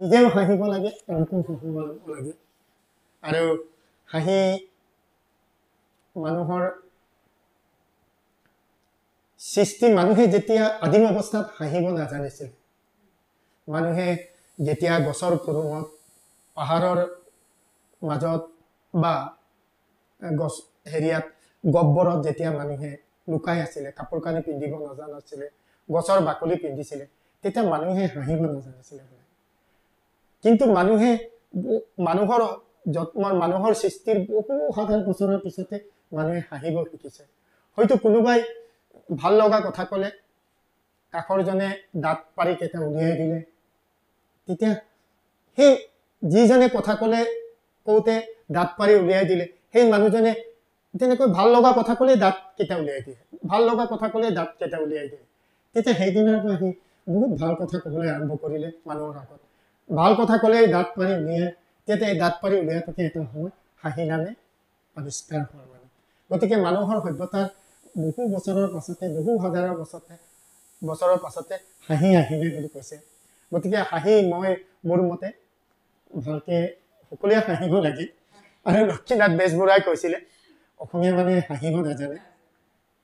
নিজেও হাঁহিব লাগে, আনকো হাঁহিব লাগে। আৰু হাঁহি মানুহৰ সৃষ্টি, মানুহে যেতিয়া আদিম অৱস্থাত হাঁহিব নাজানিছিল, মানুহে যেতিয়া গছৰ কুৰুমত, পাহাৰৰ মাজত বা গছ হেৰিয়াত গব্বৰত যেতিয়া মানুহে লুকাই আছিলে, কাপোৰ কানি পিন্ধিব নাজানিছিলে, গছৰ বাকলি পিন্ধিছিলে, তেতিয়া মানুহে হাঁহিব নাজানিছিলে। কিন্তু মানুহৰ সৃষ্টিৰ বহু হাজাৰ বছৰৰ পিছতে মানুহে হাঁহিব শিকিছে। হয়তো কোনোবাই ভাল লগা কথা ক'লে কাষৰজনে দাঁত পাৰি কেইটা উলিয়াই দিলে, তেতিয়া সেই যিজনে কথা কওঁতে দাঁত পাৰি উলিয়াই দিলে, সেই মানুহজনে তেনেকৈ ভাল লগা কথা ক'লে দাঁত কেইটা উলিয়াই দিয়ে, ভাল লগা কথা ক'লে দাঁত কেইটা উলিয়াই দিয়ে। তেতিয়া সেইদিনৰ পৰা সি বহুত ভাল কথা ক'বলৈ আৰম্ভ কৰিলে মানুহৰ আগত। ভাল কথা ক'লে দাঁত পাৰি উলিয়াই, তেতিয়া এই দাঁত পাৰি উলিয়াই থাকে এটা সময় হাঁহি নামে আৱিষ্কাৰ হোৱাৰ মানে। গতিকে মানুহৰ সভ্যতাৰ বহু বছৰৰ পাছতে, বহু হাজাৰৰ বছৰৰ পাছতে হাঁহি আহিলে বুলি কৈছে। গতিকে হাঁহি মোৰ মতে ভালকে সকলোৱে হাঁহিব লাগে। আৰু লক্ষ্মীনাথ বেজবৰুৱাই কৈছিলে অসমীয়া মানে হাঁহিব নাজানে,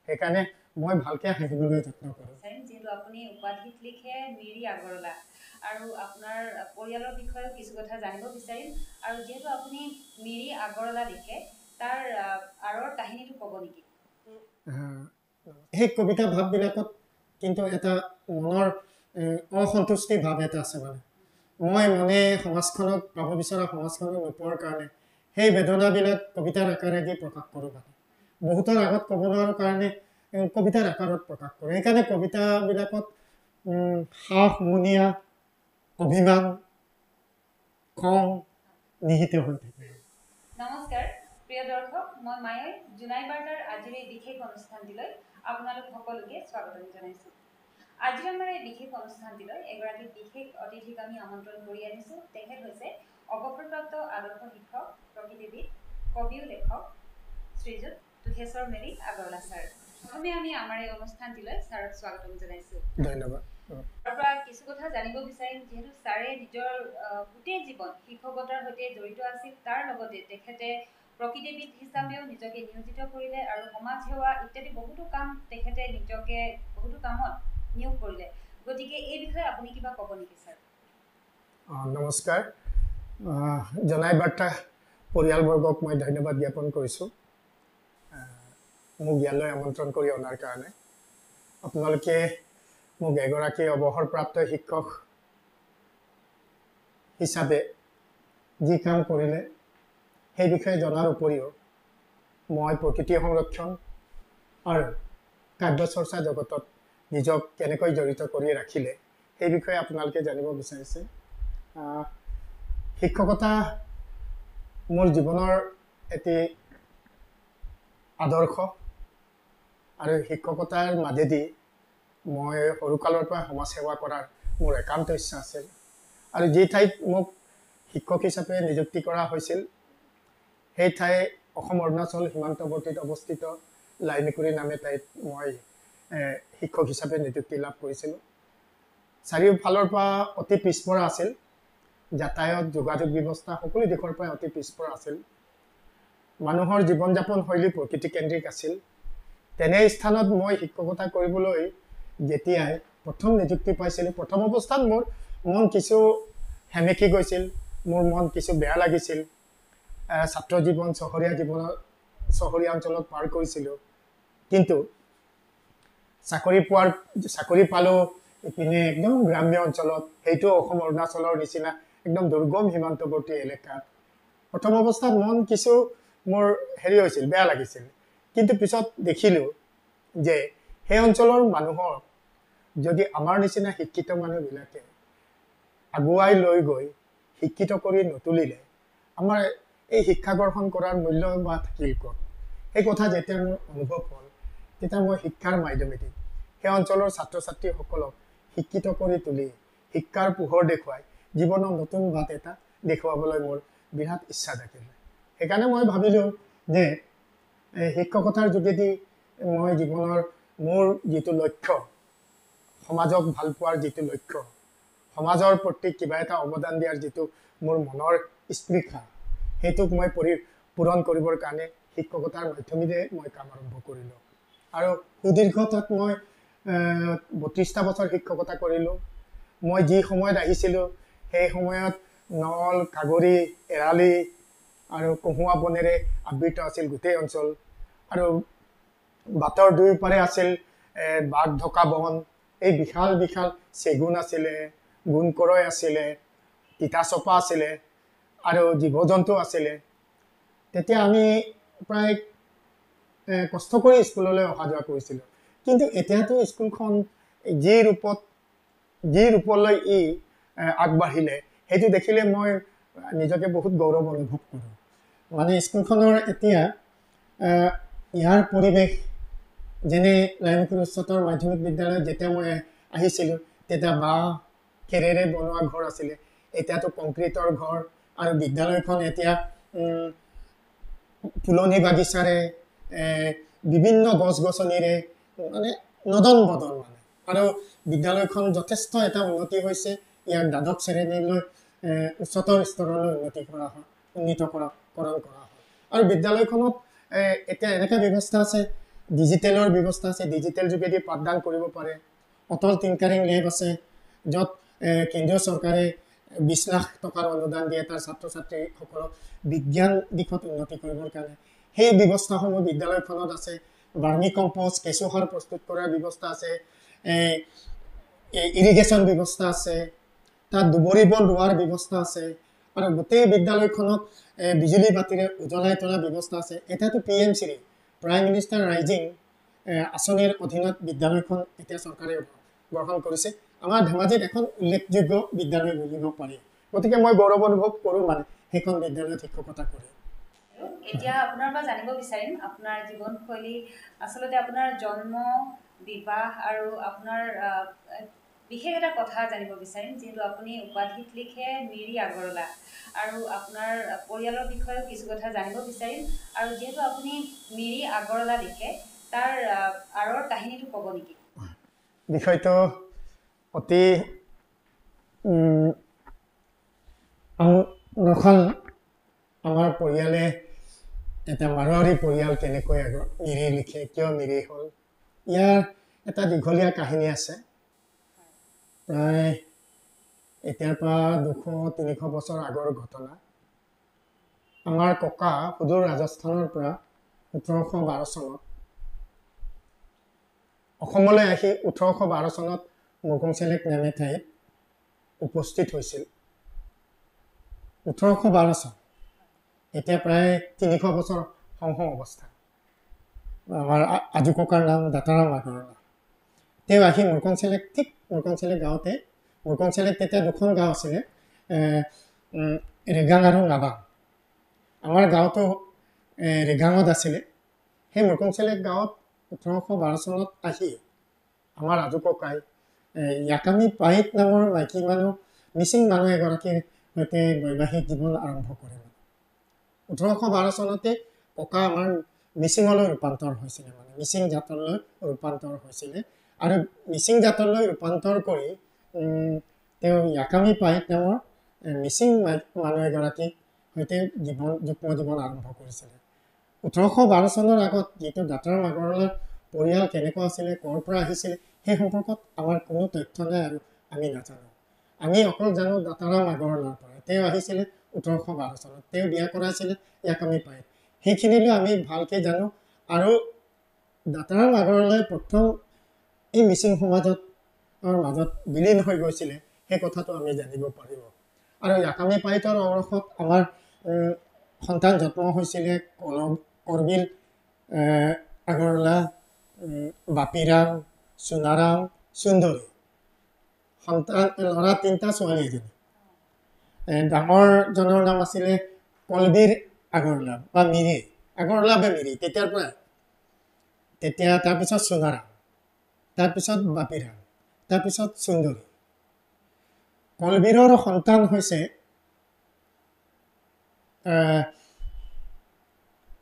সেইকাৰণে মই ভালকে হাঁহিবলৈ যত্ন কৰোঁ। যিহেতু আপুনি উপাধিত লিখে মিৰি আগৰৱালা, আৰু আপোনাৰ পৰিয়ালৰ বিষয়েও কিছু কথা জানিব বিচাৰিম। আৰু যিহেতু আপুনি মিৰি আগৰৱালা লিখে, তাৰ আঁৰৰ কাহিনীটো ক'ব নেকি? সেই কবিতা ভাৱবিলাকত কিন্তু এটা মনৰ অসন্তুষ্টি ভাৱ এটা আছে। মানে মই সমাজখনক পাব বিচৰা সমাজখনক নোপোৱাৰ কাৰণে সেই বেদনাবিলাক কবিতাৰ আকাৰেদি প্ৰকাশ কৰোঁ। মানে বহুতৰ আগত ক'ব নোৱাৰো কাৰণে কবিতাৰ আকাৰত প্ৰকাশ কৰোঁ। সেইকাৰণে কবিতাবিলাকত সাহ, মুনিয়া, অভিমান, খং নিহিত হৈ থাকে। নমস্কাৰ প্ৰিয় দৰ্শক, মই মায়াই জোনাই বাৰ্তাৰ আজিৰ এই বিশেষ অনুষ্ঠানটিলৈ আপোনালোক সকলোকে স্বাগতম জনাইছোঁ। আজিৰ আমাৰ এই বিশেষ অনুষ্ঠানটিলৈ এগৰাকী বিশেষ অতিথিক আমি আমন্ত্ৰণ কৰি আনিছোঁ। তেখেত হৈছে অৱসৰপ্ৰাপ্ত আদৰ্শ শিক্ষক, প্ৰকৃতিবিদ, কবিও লেখক শ্ৰীযুত তুষেশ্বৰ মেৰি আগৰৱালা ছাৰ। প্ৰথমে আমি আমাৰ এই অনুষ্ঠানটিলৈ ছাৰক স্বাগতম জনাইছোঁ। ধন্যবাদ। তাৰ পৰা কিছু কথা জানিব বিচাৰিম। যিহেতু ছাৰে নিজৰ গোটেই জীৱন শিক্ষকতাৰ সৈতে জড়িত আছিল, তাৰ লগতে তেখেতে প্ৰকৃতিবিদ হিচাপেও নিজকে নিয়োজিত কৰিলে আৰু সমাজ সেৱা ইত্যাদি বহুতো কাম তেখেতে নিজকে বহুতো কামত নিয়োগ কৰিলে। গতিকে এই বিষয়ে আপুনি কিবা ক'ব নেকি ছাৰ? নমস্কাৰ। জনাই বাৰ্তা পৰিয়ালবৰ্গক মই ধন্যবাদ জ্ঞাপন কৰিছোঁ মোক ইয়ালৈ আমন্ত্ৰণ কৰি অনাৰ কাৰণে। আপোনালোকে মোক এগৰাকী অৱসৰপ্ৰাপ্ত শিক্ষক হিচাপে যি কাম কৰিলে সেই বিষয়ে জনাৰ উপৰিও মই প্ৰকৃতি সংৰক্ষণ আৰু কাব্য চৰ্চা জগতত নিজক কেনেকৈ জড়িত কৰি ৰাখিলে সেই বিষয়ে আপোনালোকে জানিব বিচাৰিছে। শিক্ষকতা মোৰ জীৱনৰ এটি আদৰ্শ, আৰু শিক্ষকতাৰ মাজেদি মই সৰুকালৰ পৰা সমাজ সেৱা কৰাৰ মোৰ একান্ত ইচ্ছা আছিল। আৰু যি ঠাইত মোক শিক্ষক হিচাপে নিযুক্তি কৰা হৈছিল সেই ঠাই অসম অৰুণাচল সীমান্তৱৰ্তীত অৱস্থিত লাইমেকুৰি নামে ঠাইত মই শিক্ষক হিচাপে নিযুক্তি লাভ কৰিছিলোঁ। চাৰিওফালৰ পৰা অতি পিছপৰা আছিল, যাতায়ত, যোগাযোগ ব্যৱস্থা সকলো দিশৰ পৰা অতি পিছপৰা আছিল। মানুহৰ জীৱন যাপন শৈলী প্ৰকৃতিকেন্দ্ৰিক আছিল। তেনে স্থানত মই শিক্ষকতা কৰিবলৈ যেতিয়াই প্ৰথম নিযুক্তি পাইছিলোঁ, প্ৰথম অৱস্থাত মোৰ মন কিছু সেমেকি গৈছিল, মোৰ মন কিছু বেয়া লাগিছিল। ছাত্ৰ জীৱন চহৰীয়া অঞ্চলত পাৰ কৰিছিলোঁ, কিন্তু চাকৰি পালোঁ ইপিনে একদম গ্ৰাম্য অঞ্চলত, সেইটো অসম অৰুণাচলৰ নিচিনা একদম দুৰ্গম সীমান্তৱৰ্তী এলেকাত। প্ৰথম অৱস্থাত মন কিছু মোৰ হৈছিল, বেয়া লাগিছিল। কিন্তু পিছত দেখিলোঁ যে সেই অঞ্চলৰ মানুহৰ যদি আমাৰ নিচিনা শিক্ষিত মানুহবিলাকে আগুৱাই লৈ গৈ শিক্ষিত কৰি নতুলিলে আমাৰ এই শিক্ষা গ্ৰহণ কৰাৰ মূল্য বা থাকিল ক'ত। সেই কথা যেতিয়া মোৰ অনুভৱ হ'ল, তেতিয়া মই শিক্ষাৰ মাধ্যমেদি সেই অঞ্চলৰ ছাত্ৰ ছাত্ৰীসকলক শিক্ষিত কৰি তুলি শিক্ষাৰ পোহৰ দেখুৱাই জীৱনৰ নতুন বাট এটা দেখুৱাবলৈ মোৰ বিৰাট ইচ্ছা থাকিল। সেইকাৰণে মই ভাবিলোঁ যে শিক্ষকতাৰ যোগেদি মই জীৱনৰ মোৰ যিটো লক্ষ্য, সমাজক ভাল পোৱাৰ যিটো লক্ষ্য, সমাজৰ প্ৰতি কিবা এটা অৱদান দিয়াৰ যিটো মোৰ মনৰ স্পৃহা সেইটোক মই পূৰণ কৰিবৰ কাৰণে শিক্ষকতাৰ মাধ্যমেৰে মই কাম আৰম্ভ কৰিলোঁ আৰু সুদীৰ্ঘ তাত মই 32টা বছৰ শিক্ষকতা কৰিলোঁ মই যি সময়ত আহিছিলোঁ সেই সময়ত নল কাগৰি এৰালি আৰু কহুৱা বনেৰে আবৃত আছিল গোটেই অঞ্চল আৰু বাটৰ দুয়োপাৰে আছিল বাঘ ঢকা বন এই বিশাল বিশাল চেগুন আছিলে গুণকৰৈ আছিলে তিতাচপা আছিলে আৰু জীৱ জন্তু আছিলে তেতিয়া আমি প্ৰায় কষ্ট কৰি স্কুললৈ অহা যোৱা কৰিছিলোঁ কিন্তু এতিয়াতো স্কুলখন যি ৰূপলৈ আগবাঢ়িলে সেইটো দেখিলে মই নিজকে বহুত গৌৰৱ অনুভৱ কৰোঁ মানে স্কুলখনৰ এতিয়া ইয়াৰ পৰিৱেশ যেনে লাইমপুৰ উচ্চতৰ মাধ্যমিক বিদ্যালয়ত যেতিয়া মই আহিছিলোঁ তেতিয়া বাঁহ খেৰেৰে বনোৱা ঘৰ আছিলে এতিয়াতো কংক্ৰিটৰ ঘৰ আৰু বিদ্যালয়খন এতিয়া ফুলনি বাগিচাৰে বিভিন্ন গছ গছনিৰে মানে নদন বদন মানে আৰু বিদ্যালয়খন যথেষ্ট এটা উন্নতি হৈছে ইয়াৰ দ্বাদশ শ্ৰেণীলৈ উচ্চতৰ স্তৰলৈ উন্নীতকৰণ কৰা হয় আৰু বিদ্যালয়খনত এতিয়া এনেকুৱা ব্যৱস্থা আছে ডিজিটেলৰ ব্যৱস্থা আছে ডিজিটেল যোগেদি পাঠদান কৰিব পাৰে অটল টিংকাৰিং লেব আছে য'ত কেন্দ্ৰীয় চৰকাৰে 20 লাখ টকাৰ অনুদান দিয়ে তাৰ ছাত্ৰ ছাত্ৰীসকলক বিজ্ঞান দিশত উন্নতি কৰিবৰ কাৰণে সেই ব্যৱস্থাসমূহ বিদ্যালয়খনত আছে বাৰ্মি কম্পোষ্ট কেঁচু সাৰ প্ৰস্তুত কৰাৰ ব্যৱস্থা আছে ইৰিগেশ্যন ব্যৱস্থা আছে তাত দুবৰি বন ৰোৱাৰ ব্যৱস্থা আছে আৰু গোটেই বিদ্যালয়খনত বিজুলী বাতিৰে উজ্বলাই তোলাৰ ব্যৱস্থা আছে এতিয়াতো PMC প্ৰাইম মিনিষ্টাৰ ৰাইজিং আঁচনিৰ অধীনত বিদ্যালয়খন এতিয়া চৰকাৰে গ্ৰহণ কৰিছে আমাৰ ধেমাজিত এখন উল্লেখযোগ্য বিদ্যালয় বুলিব পাৰি গতিকে মই গৌৰৱ অনুভৱ কৰোঁ মানে সেইখন বিদ্যালয়ত শিক্ষকতা কৰি এতিয়া আপোনাৰ পৰা জানিব বিচাৰিম আপোনাৰ জীৱনশৈলী আচলতে আপোনাৰ জন্ম বিবাহ আৰু আপোনাৰ বিশেষ এটা কথা জানিব বিচাৰিম যিহেতু আপুনি উপাধিত লিখে মিৰি আগৰৱালা আৰু আপোনাৰ পৰিয়ালৰ বিষয়েও কিছু কথা জানিব বিচাৰিম আৰু যিহেতু আপুনি মিৰি আগৰৱালা লিখে তাৰ আঁৰৰ কাহিনীটো ক'ব নেকি বিষয়টো অতি নখন আমাৰ পৰিয়ালে এটা মাৰোৱাৰী পৰিয়াল কেনেকৈ মিৰি লিখে কিয় মিৰি হ'ল ইয়াৰ এটা দীঘলীয়া কাহিনী আছে প্ৰায় এতিয়াৰ পৰা 200-300 বছৰ আগৰ ঘটনা আমাৰ ককা সুদূৰ ৰাজস্থানৰ পৰা 1812 চনত অসমলৈ আহি 1812 চনত মুৰ্কংচেলেক নামে ঠাইত উপস্থিত হৈছিল 1812 চন এতিয়া প্ৰায় 300 বছৰ সংহ অৱস্থা আমাৰ আজু ককাৰ নাম দাতাৰাম আগৰৱালা তেওঁ আহি মুৰ্কংচেলেক গাঁৱতে মুৰ্কংচেলেক তেতিয়া দুখন গাঁও আছিলে ৰেগাং আৰু নাবাং আমাৰ গাঁৱতো ৰেগাঙত আছিলে সেই মুৰ্কংচেলেক গাঁৱত 1812 চনত আহি আমাৰ আজু ককাই ইয়াকামি পাইট নামৰ মাইকী মানুহ মিচিং মানুহ এগৰাকীৰ সৈতে বৈবাহিক জীৱন আৰম্ভ কৰে 1812 চনতে ককা আমাৰ মিচিঙলৈ ৰূপান্তৰ হৈছিলে মানে মিচিং জাতলৈ ৰূপান্তৰ হৈছিলে আৰু মিচিং জাতলৈ ৰূপান্তৰ কৰি তেওঁ ইয়াকামি পাইট নামৰ মিচিং মানুহ এগৰাকীৰ সৈতে যুগ্ম জীৱন আৰম্ভ কৰিছিলে 1812 চনৰ আগত যিটো দাতাৰাম আগৰৱালাৰ পৰিয়াল কেনেকুৱা আছিলে ক'ৰ পৰা আহিছিলে সেই সম্পৰ্কত আমাৰ কোনো তথ্য নাই আৰু আমি নাজানো আমি অকল জানো দাতাৰাম আগৰৱালাৰ পৰা তেওঁ আহিছিলে 1812 চনত তেওঁ বিয়া কৰাইছিলে ইয়াকামি পাইট সেইখিনিলৈ আমি ভালকৈ জানো আৰু দাতাৰাম আগৰৱালাই প্ৰথম এই মিচিং সমাজৰ মাজত বিলীন হৈ গৈছিলে সেই কথাটো আমি জানিব পাৰিব আৰু ইয়াকামি পাইটৰ অৱৰসত আমাৰ সন্তান জন্ম হৈছিলে কৰবিল আগৰৱালা বাপিৰাম সোণাৰাম সুন্দৰী সন্তান ল'ৰা 3টা ছোৱালী এজনী ডাঙৰজনৰ নাম আছিলে কলবীৰ আগৰৱালা বা মিৰি আগৰৱালা বা মিৰি তেতিয়াৰ পৰা তেতিয়া তাৰপিছত সোণাৰাম তাৰপিছত বাপিৰাম তাৰপিছত সুন্দৰী কলবীৰৰ সন্তান হৈছে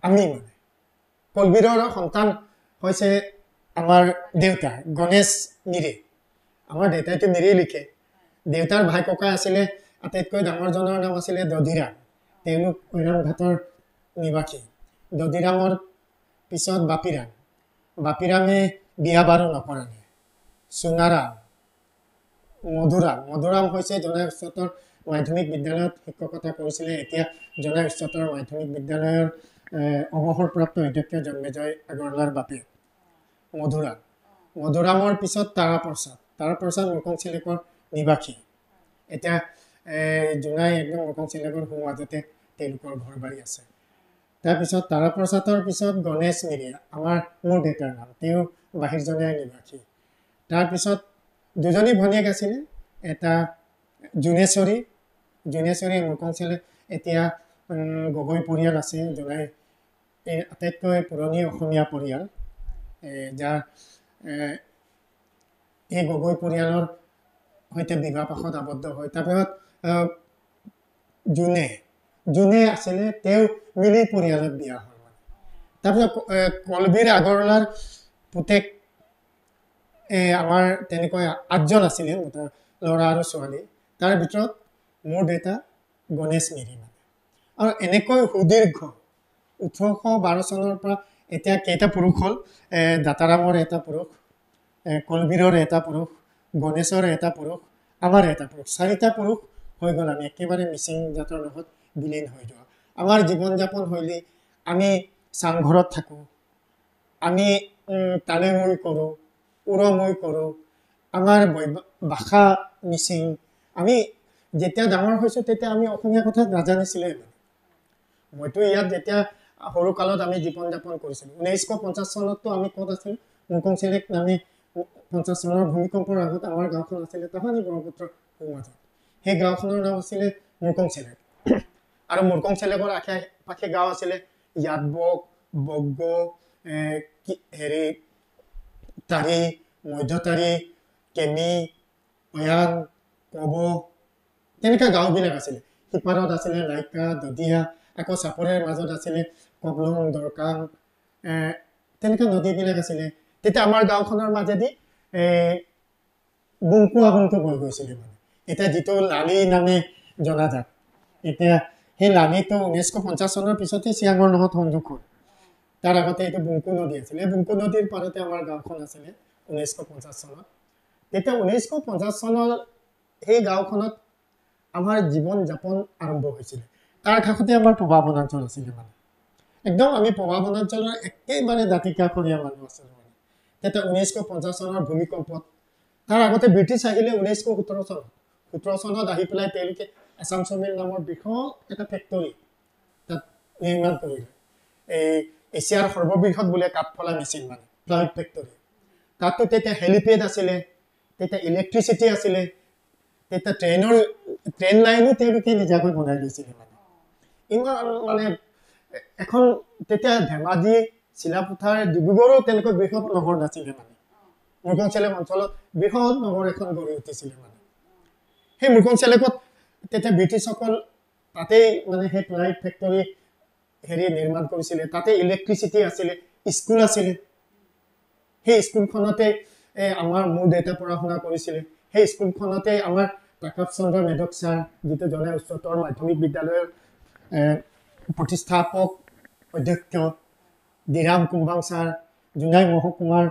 আমি মানে কলবীৰৰ সন্তান হৈছে আমাৰ দেউতা গণেশ মিৰি আমাৰ দেউতাইতো মিৰি লিখে দেউতাৰ ভাই ককাই আছিলে আটাইতকৈ ডাঙৰজনৰ নাম আছিলে দধিৰাম তেওঁলোক ঐৰাম ঘাটৰ নিবাসী দধিৰামৰ পিছত বাপিৰামে বিয়া বাৰু নকৰালে সোণাৰাম মধুৰাম হৈছে জনাই উচ্চতৰ মাধ্যমিক বিদ্যালয়ত শিক্ষকতা কৰিছিলে এতিয়া জনাই উচ্চতৰ মাধ্যমিক বিদ্যালয়ৰ অৱসৰপ্ৰাপ্ত অধ্যক্ষ জন্মেজয় আগৰৱালাৰ বাপেক মধুৰামৰ পিছত তাৰাপ্ৰসাদ মুৰকংচেলেকৰ নিবাসী এতিয়া জোনাই একদম মুৰকংচেলেকৰ সোঁমাজতে তেওঁলোকৰ ঘৰ বাৰী আছে তাৰপিছত তাৰাপ্ৰসাদৰ পিছত গণেশ মিৰিয়া মোৰ দেউতাৰ নাম তেওঁ বাহিৰজনীয়া নিবাসী তাৰপিছত দুজনী ভনীয়েক আছিলে এটা জোনেশ্বৰী মুৰকংচেলে এতিয়া গগৈ পৰিয়াল আছে জনাই আটাইতকৈ পুৰণি অসমীয়া পৰিয়াল যাৰ এই গগৈ পৰিয়ালৰ সৈতে বিবাহ পাশত আবদ্ধ হয় তাৰপিছত জোনে আছিলে তেওঁ মিলি পৰিয়ালত বিয়া হয় তাৰপিছত কলবীৰ আগৰৱালাৰ পুতেক আমাৰ তেনেকৈ 8জন আছিলে ল'ৰা আৰু ছোৱালী তাৰ ভিতৰত মোৰ দেউতা গণেশ মিৰি আৰু এনেকৈ সুদীৰ্ঘ 1812 চনৰ পৰা এতিয়া কেইটা পুৰুষ হ'ল দাতাৰামৰ এটা পুৰুষ কলবীৰৰ এটা পুৰুষ গণেশৰ এটা পুৰুষ আমাৰ এটা পুৰুষ 4টা পুৰুষ হৈ গ'ল আমি একেবাৰে মিচিং জাতৰ লগত বিলীন হৈ যোৱা আমাৰ জীৱন যাপন শৈলী আমি চাংঘৰত থাকোঁ আমি তালেমৈ কৰোঁ উৰমৈ কৰোঁ আমাৰ ভাষা মিচিং আমি যেতিয়া ডাঙৰ হৈছোঁ তেতিয়া আমি অসমীয়া কথা নাজানিছিলে মইতো ইয়াত যেতিয়া সৰু কালত আমি জীৱন যাপন কৰিছিলোঁ 1950 চনততো আমি ক'ত আছিলোঁ মুৰকংচেলেক নামে 50 চনৰ ভূমিকম্পৰ আগত আমাৰ গাঁওখন আছিলে তাহানি ব্ৰহ্মপুত্ৰৰ সোঁমাজত সেই গাঁওখনৰ নাম আছিলে মুৰকংচেলেক আৰু মুৰকংচেলেকৰ আশে পাশে গাঁও আছিলে ইয়াদবক বগ্গ তাৰি মধ্যতাৰি কেমি অয়ান কব তেনেকুৱা গাঁওবিলাক আছিলে সিপাৰত আছিলে লাইকা দদিয়া আকৌ চাপৰিৰ মাজত আছিলে কবলং দৰকাং তেনেকুৱা নদীবিলাক আছিলে তেতিয়া আমাৰ গাঁওখনৰ মাজেদি বুংকু বৈ গৈছিলে মানে এতিয়া যিটো লালি নামে জনাজাত এতিয়া সেই লালিটো 1950 চনৰ পিছতে চিয়াঙৰ লগত সংযোগ হ'ল তাৰ আগতে এইটো বুংকু নদী আছিলে বুংকু নদীৰ পাৰতে আমাৰ গাঁওখন আছিলে 1950 চনত তেতিয়া 1950 চনৰ সেই গাঁওখনত আমাৰ জীৱন যাপন আৰম্ভ হৈছিলে তাৰ কাষতে আমাৰ প্ৰভা বনাঞ্চল আছিলে মানে একদম আমি প্ৰভা বনাঞ্চলৰ একেবাৰে দাঁতিকাষৰীয়া মানুহ আছিলোঁ মানে তেতিয়া 1950 চনৰ ভূমিকম্পত তাৰ আগতে ব্ৰিটিছ আহিলে 1917 চনত আহি পেলাই তেওঁলোকে আছাম চমিল নামৰ বৃহৎ এটা ফেক্টৰী তাত নিৰ্মাণ কৰিলে এছিয়াৰ সৰ্ববৃহৎ বোলে কাঠফলা মেচিন মানে প্লাইউড ফেক্টৰী তাতো তেতিয়া হেলিপেড আছিলে তেতিয়া ইলেক্ট্ৰিচিটি আছিলে তেতিয়া ট্ৰেইন লাইনো তেওঁলোকে নিজাকৈ বনাই লৈছিলে মানে ইমান মানে এখন তেতিয়া ধেমাজি চিলাপথাৰ ডিব্ৰুগড়ো তেনেকৈ বৃহৎ নগৰ নাছিলে মানে মুৰকংচেলেক অঞ্চলত বৃহৎ নগৰ এখন গঢ়ি উঠিছিলে মানে সেই মুৰকংচেলেকত তেতিয়া ব্ৰিটিছসকল তাতেই মানে সেই প্লাইউড ফেক্টৰী নিৰ্মাণ কৰিছিলে তাতে ইলেক্ট্ৰিচিটি আছিলে স্কুল আছিলে সেই স্কুলখনতে আমাৰ মোৰ দেউতা পঢ়া শুনা কৰিছিলে সেই স্কুলখনতে আমাৰ প্ৰকাশ চন্দ্ৰ মেধক ছাৰ যিটো জনাই উচ্চতৰ মাধ্যমিক বিদ্যালয়ৰ প্ৰতিষ্ঠাপক অধ্যক্ষ দিৰাম কুম্বাং ছাৰ জোনাই মহকুমাৰ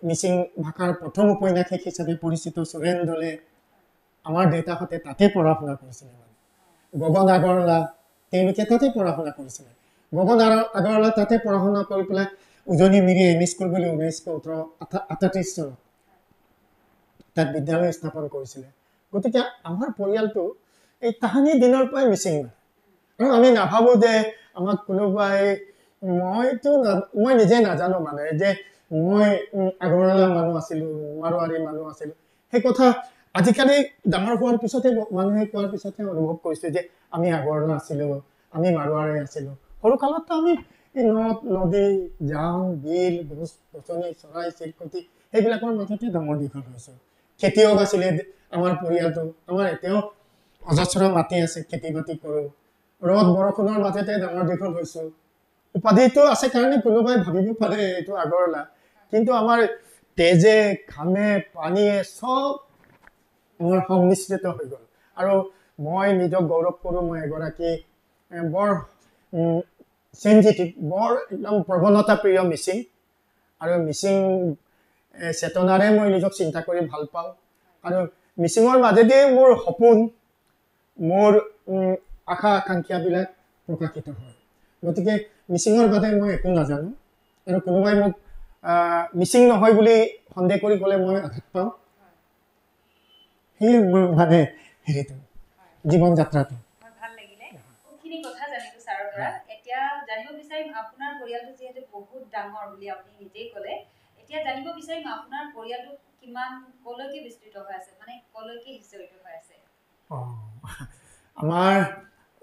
মিচিং ভাষাৰ প্ৰথম উপন্যাসিক হিচাপে পৰিচিত সুৰেণ দলে আমাৰ দেউতাহঁতে তাতে পঢ়া শুনা কৰিছিলে মানে গগন আগৰৱালা তেওঁলোকে তাতে পঢ়া শুনা কৰিছিলে গগন আগৰৱালা তাতে পঢ়া শুনা কৰি পেলাই উজনি মিৰি এম ই স্কুল বুলি 1938 চনত তাত বিদ্যালয় স্থাপন কৰিছিলে গতিকে আমাৰ পৰিয়ালটো এই তাহানি দিনৰ পৰাই মিচিং আৰু আমি নাভাবোঁ যে আমাক কোনোবাই মই নিজে নাজানো মানে যে মই আগৰৱালা মানুহ আছিলোঁ মাৰোৱাৰী মানুহ আছিলোঁ সেই কথা আজিকালি ডাঙৰ হোৱাৰ পিছতে মানুহে কোৱাৰ পিছতে অনুভৱ কৰিছোঁ যে আমি আগৰৱালা আছিলোঁ আমি মাৰোৱাৰী আছিলোঁ সৰু কালততো আমি এই নদ নদী জান বিল গছ গছনি চৰাই চিৰিকটি সেইবিলাকৰ মাজতে ডাঙৰ দীঘল হৈছোঁ খেতিয়ক আছিলে আমাৰ পৰিয়ালটো আমাৰ এতিয়াও অজস্ৰ মাটি আছে খেতি বাতি কৰোঁ ৰদ বৰষুণৰ মাজতে ডাঙৰ দীঘল হৈছোঁ উপাধিটো আছে কাৰণে কোনোবাই ভাবিব পাৰে এইটো আগৰৱালা কিন্তু আমাৰ তেজে ঘামে পানীয়ে চব আমাৰ সংমিশ্ৰিত হৈ গ'ল আৰু মই নিজক গৌৰৱ কৰোঁ মই এগৰাকী বৰ চেনজিটিভ বৰ একদম প্ৰৱণতা প্ৰিয় মিচিং আৰু মিচিং চেতনাৰে মই নিজক চিন্তা কৰি ভাল পাওঁ আৰু মিচিঙৰ মাজেদিয়ে মোৰ সপোন মোৰ আশা আকাংক্ষাবিলাক প্ৰকাশিত হয় গতিকে মিচিঙৰ বাদে মই একো নাজানো আৰু কোনোবাই মোক মিচিং নহয় বুলি সন্দেহ কৰি ক'লে মই আঘাত পাওঁ সেয়ে মোৰ মানে হেৰিটো জীৱন যাত্ৰাটো ভাল লাগিলে বহুতখিনি কথা জানিলো ছাৰৰ পৰা এতিয়া জানিব বিচাৰিম আপোনাৰ পৰিয়ালটো যিহেতু বহুত ডাঙৰ বুলি আপুনি নিজেই ক'লে এতিয়া জানিব বিচাৰিম আপোনাৰ পৰিয়ালটো কিমান কলৈকে বিস্তৃত হৈ আছে মানে কলৈকে সিঁচৰিত হৈ আছে আমাৰ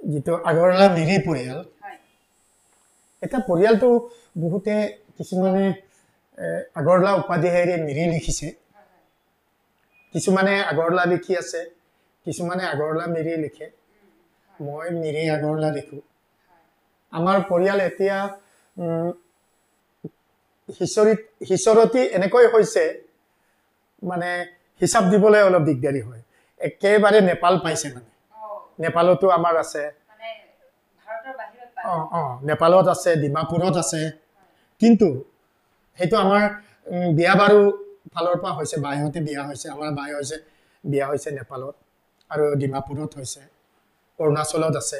যিটো আগৰৱালা মিৰি পৰিয়াল এটা পৰিয়ালটো বহুতে কিছুমানে আগৰৱালা উপাধিৰে মিৰি লিখিছে কিছুমানে আগৰৱালা লিখি আছে কিছুমানে আগৰৱালা মিৰি লিখে মই মিৰি আগৰৱালা লিখোঁ আমাৰ পৰিয়াল এতিয়া সিঁচৰতি এনেকৈ হৈছে মানে হিচাপ দিবলৈ অলপ দিগদাৰী হয় একেবাৰে নেপাল পাইছে মানে নেপালতো আমাৰ আছে নেপালত আছে ডিমাপুৰত আছে কিন্তু সেইটো আমাৰ বিয়া বাৰু ফালৰ পৰা হৈছে বাইহঁতে বিয়া হৈছে আমাৰ বাই হৈছে বিয়া হৈছে নেপালত আৰু ডিমাপুৰত হৈছে অৰুণাচলত আছে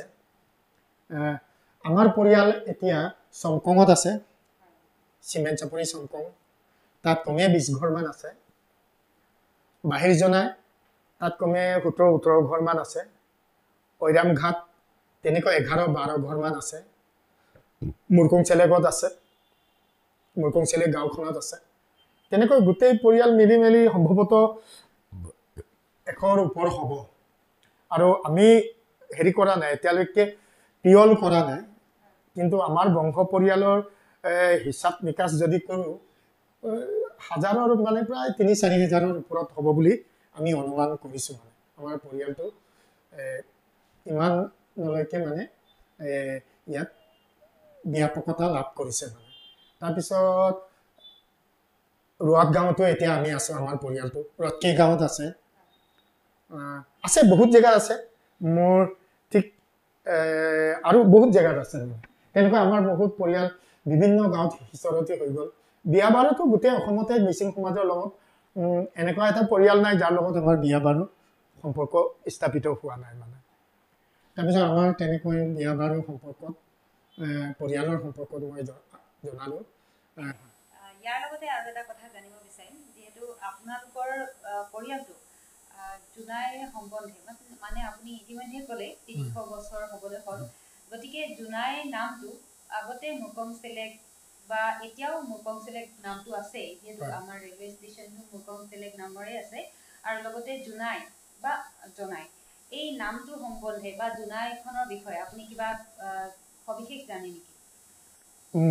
আমাৰ পৰিয়াল এতিয়া চমকঙত আছে চিমেণ্ট চাপৰি চমকং তাত কমে 20 ঘৰমান আছে বাহিৰ জনাই তাত কমে 17-18 ঘৰমান আছে ঐৰাম ঘাট তেনেকৈ 11-12 ঘৰমান আছে মুৰকং চেলেগত আছে মুৰকং চেলেগ গাঁওখনত আছে তেনেকৈ গোটেই পৰিয়াল মিলি মেলি সম্ভৱতঃ 100ৰ ওপৰ হ'ব আৰু আমি হেৰি কৰা নাই এতিয়ালৈকে পিয়ল কৰা নাই কিন্তু আমাৰ বংশ পৰিয়ালৰ হিচাপ নিকাচ যদি কৰোঁ হাজাৰৰ মানে প্ৰায় 3-4 হাজাৰৰ ওপৰত হ'ব বুলি আমি অনুমান কৰিছোঁ মানে আমাৰ পৰিয়ালটো ইমানলৈকে মানে ইয়াত ব্যাপকতা লাভ কৰিছে মানে তাৰপিছত ৰোৱাত গাঁৱতো এতিয়া আমি আছোঁ আমাৰ পৰিয়ালটো ৰতকি গাঁৱত আছে আছে বহুত জেগা আছে মোৰ ঠিক আৰু বহুত জেগাত আছে তেনেকৈ আমাৰ বহুত পৰিয়াল বিভিন্ন গাঁৱত সিঁচৰতি হৈ গ'ল বিয়া বাৰুতো গোটেই অসমতে মিচিং সমাজৰ লগত এনেকুৱা এটা পৰিয়াল নাই যাৰ লগত আমাৰ বিয়া বাৰু সম্পৰ্ক স্থাপিত হোৱা নাই মানে তাৰপিছত আমাৰ তেনেকৈ বিয়া বাৰু সম্পৰ্কত পৰিয়ালৰ সম্পৰ্কত মই জনালোঁ ইয়াৰ লগতে আৰু এটা কথা জানিব বিচাৰিম যিহেতু আপোনালোকৰ পৰিয়ালটো জোনাই সম্বন্ধে মানে আপুনি ইতিমধ্যে ক'লে 300 বছৰ হ'বলৈ হ'ল গতিকে জোনাই নামটো আগতে মুৰকং চেলেক বা এতিয়াও মুৰকং চেলেক নামটো আছে যিহেতু আমাৰ ৰেলৱে ষ্টেচনটো মুৰকং চেলেক নামৰে আছে আৰু লগতে জোনাই বা জনাই এই নামটো সম্বন্ধে বা জোনাইখনৰ বিষয়ে আপুনি কিবা সবিশেষ জানে নেকি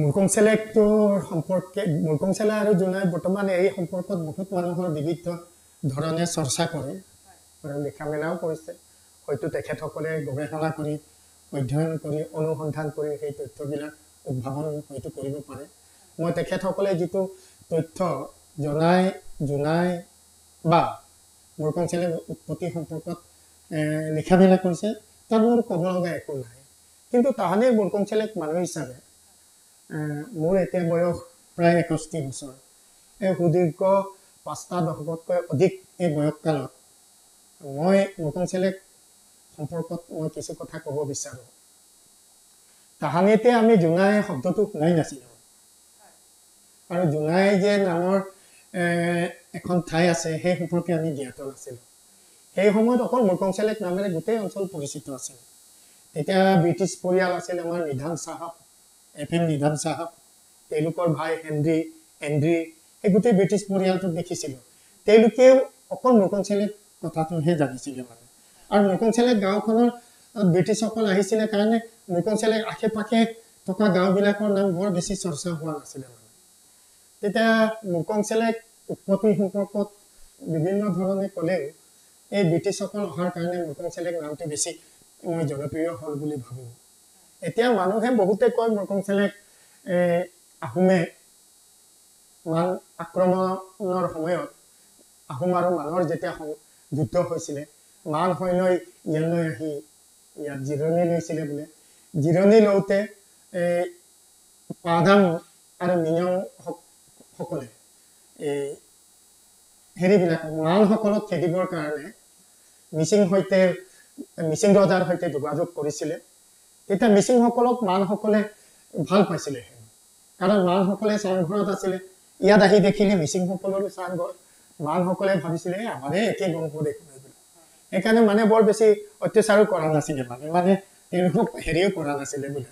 মুৰকং চেলেকটোৰ সম্পৰ্কে মুৰকং চেলেক আৰু জোনাই বৰ্তমান এই সম্পৰ্কত বহুত মানুহৰ বিবিধ ধৰণে চৰ্চা কৰে আৰু লিখা মেলাও কৰিছে হয়তো তেখেতসকলে গৱেষণা কৰি অধ্যয়ন কৰি অনুসন্ধান কৰি সেই তথ্যবিলাক উদ্ভাৱন হয়তো কৰিব পাৰে মই তেখেতসকলে যিটো তথ্য জোনাই বা মুৰকং চেলেক উৎপত্তি সম্পৰ্কত লিখা মেলা কৰিছে তাত মোৰ ক'ব লগা একো নাই কিন্তু তাহানিৰ মুৰকং চেলেক মানুহ হিচাপে মোৰ এতিয়া বয়স প্ৰায় 61 বছৰ এই সুদীৰ্ঘ 5টা দশকতকৈ অধিক এই বয়সকালত মই মুৰকং চেলেক সম্পৰ্কত মই কিছু কথা ক'ব বিচাৰোঁ তাহানিতে আমি জোনাই শব্দটো শুনাই নাছিলোঁ আৰু জোনাই যে নামৰ এখন ঠাই আছে সেই সম্পৰ্কে আমি জ্ঞাত নাছিলোঁ সেই সময়ত অকল মুৰকং চেলেক নামেৰে গোটেই অঞ্চল পৰিচিত আছিল তেতিয়া ব্ৰিটিছ পৰিয়াল আছিল আমাৰ নিধান চাহাব FM নিধান চাহাব তেওঁলোকৰ ভাই এন্ড্ৰি এই গোটেই ব্ৰিটিছ পৰিয়ালটোক দেখিছিলোঁ তেওঁলোকেও অকল মুৰকং চেলেক কথাটোহে জানিছিলে মানে আৰু মুৰকং চেলেক গাঁওখনৰ ব্ৰিটিছসকল আহিছিলে কাৰণে মুৰকং চেলেক আশে পাশে থকা গাঁওবিলাকৰ নাম বৰ বেছি চৰ্চা হোৱা নাছিলে মানে তেতিয়া মুৰকং চেলেক উৎপত্তি সম্পৰ্কত বিভিন্ন ধৰণে ক'লেও এই ব্ৰিটিছসকল অহাৰ কাৰণে মুৰকং চেলেক নামটো বেছি মই জনপ্ৰিয় হ'ল বুলি ভাবোঁ এতিয়া মানুহে বহুতে কয় মুৰকং চেলেক আহোমে মান আক্ৰমণৰ সময়ত আহোম আৰু মানৰ যেতিয়া যুদ্ধ হৈছিলে মান সৈন্যই ইয়ালৈ আহি ইয়াত জিৰণি লৈছিলে বোলে জিৰণি লওঁতে পাদান আৰু মিঞং সকলে হেৰিবিলাক মানসকলক খেদিবৰ কাৰণে মিচিং ৰজাৰ সৈতে যোগাযোগ কৰিছিলে তেতিয়া মিচিংসকলক মানসকলে ভাল পাইছিলে কাৰণ মানসকলে চাংঘৰত আছিলে ইয়াত আহি দেখিলে মিচিংসকলৰো চাংঘৰ মানসকলে ভাবিছিলে আমাৰে একে বংশ দেখোন সেইকাৰণে মানে বৰ বেছি অত্যাচাৰো কৰা নাছিলে মানে তেওঁলোকক হেৰিও কৰা নাছিলে বোলে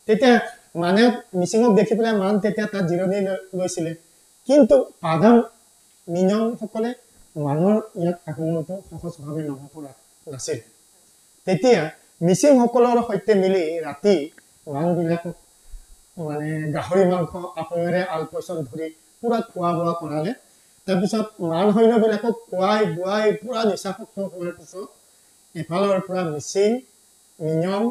তেতিয়া মানে মিচিঙক দেখি পেলাই মান তেতিয়া তাত জিৰণি লৈছিলে কিন্তু পাদান মিঞং সকলে মানৰ ইয়াত আক্ৰমণটো সহজভাৱে নহব পৰা নাছিল তেতিয়া মিচিংসকলৰ সৈতে মিলি ৰাতি মানুহবিলাকক মানে গাহৰি মাংস আপোনেৰে আলপৈচান ধৰি পুৰা খোৱা বোৱা কৰালে তাৰপিছত মান সৈন্যবিলাকক খুৱাই বুৱাই পুৰা নিচাসক্ত হোৱাৰ পিছত এফালৰ পৰা মিচিং মিঞং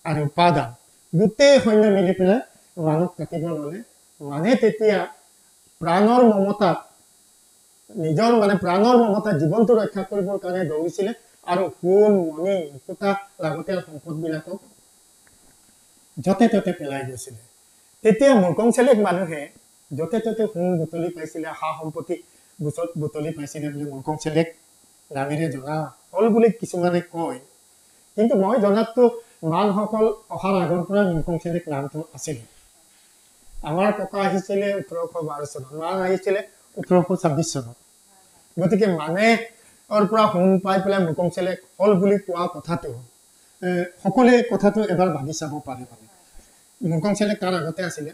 আৰু পাদান গোটেই সৈন্য মিলি পেলাই মানুহক কাটিব ল'লে মানে তেতিয়া প্ৰাণৰ মমতাত নিজৰ মানে প্ৰাণৰ মমতাত জীৱনটো ৰক্ষা কৰিবৰ কাৰণে দৌৰিছিলে আৰু সোণ মণি মুকুতা লাগতিয়াল সম্পদবিলাকক য'তে ত'তে পেলাই গৈছিলে তেতিয়া মুৰকং চেলেক মানুহে য'তে ত'তে সোণ বুটলি পাইছিলে সা সম্পত্তি বুটলি পাইছিলে বুলি মুৰকং চেলেক নামেৰে জনা হ'ল বুলি কিছুমানে কয় কিন্তু মই জনাততো মানসকল অহাৰ আগৰ পৰা মুৰকং চেলেক নামটো আছিলে আমাৰ ককা আহিছিলে 1812 চনত মান আহিছিলে 1826 চনত গতিকে মানে পৰা সোণ পাই পেলাই মুৰকং চেলেক হ'ল বুলি কোৱা কথাটো সকলোৱে কথাটো এবাৰ ভাবি চাব পাৰে মানে মুৰকং চেলেক তাৰ আগতে আছিলে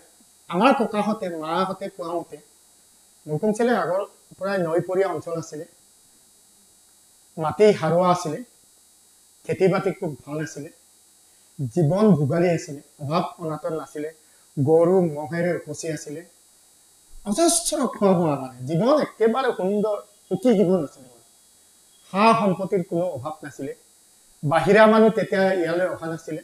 আমাৰ ককাহঁতে মাহঁতে কোৱা মতে মুৰকং চেলেক আগৰ পৰাই নৈপৰীয়া অঞ্চল আছিলে মাটি সাৰুৱা আছিলে খেতি বাতি খুব ভাল আছিলে জীৱন ভোগালী আছিলে অভাৱ অনাটন নাছিলে গৰু মহেৰে উপচি আছিলে অজস্ৰ খোৱা বোৱা মানে জীৱন একেবাৰে সুন্দৰ সুখী জীৱন আছিলে সা সম্পত্তিৰ কোনো অভাৱ নাছিলে বাহিৰা মানুহ তেতিয়া ইয়ালৈ অহা নাছিলে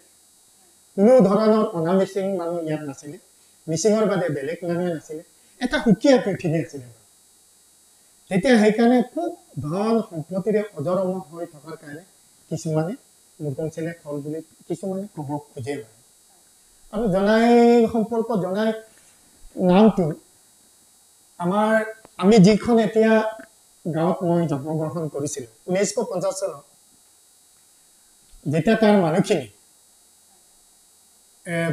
কোনো ধৰণৰ অনামিচিং মানুহ ইয়াত নাছিলে মিচিঙৰ বাদে বেলেগ মানুহ নাছিলে এটা সুকীয়া পৃথিৱী আছিলে তেতিয়া সেইকাৰণে খুব ধন সম্পত্তিৰে অজৰমা হৈ থকাৰ কাৰণে কিছুমানে মুৰকং চেলেক হ'ল বুলি কিছুমানে ক'ব খোজে আৰু জনাই সম্পৰ্ক জনাই নামটো আমি যিখন এতিয়া গাঁৱত মই জন্মগ্ৰহণ কৰিছিলোঁ 1950 চনত যেতিয়া তাৰ মানুহখিনি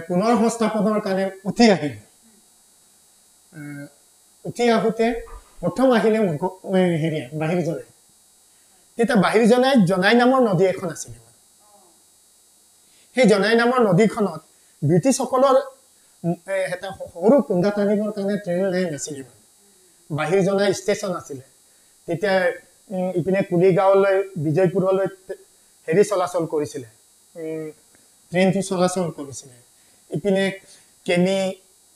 পুনৰ সংস্থাপনৰ কাৰণে উঠি আহিলে উঠি আহোঁতে প্ৰথম আহিলে বাহিৰ জনাই তেতিয়া বাহিৰ জনাই নামৰ নদী এখন আছিলে সেই জনাই নামৰ নদীখনত ব্ৰিটিছসকলৰ এটা সৰু কুন্দা টানিবৰ কাৰণে ট্ৰেইন লাইন আছিলে বাহিৰ জনাই ষ্টেচন আছিলে তেতিয়া ইপিনে কুলিগাঁৱলৈ বিজয়পুৰলৈ হেৰি চলাচল কৰিছিলে ট্ৰেইনটো চলাচল কৰিছিলে ইপিনে কেনি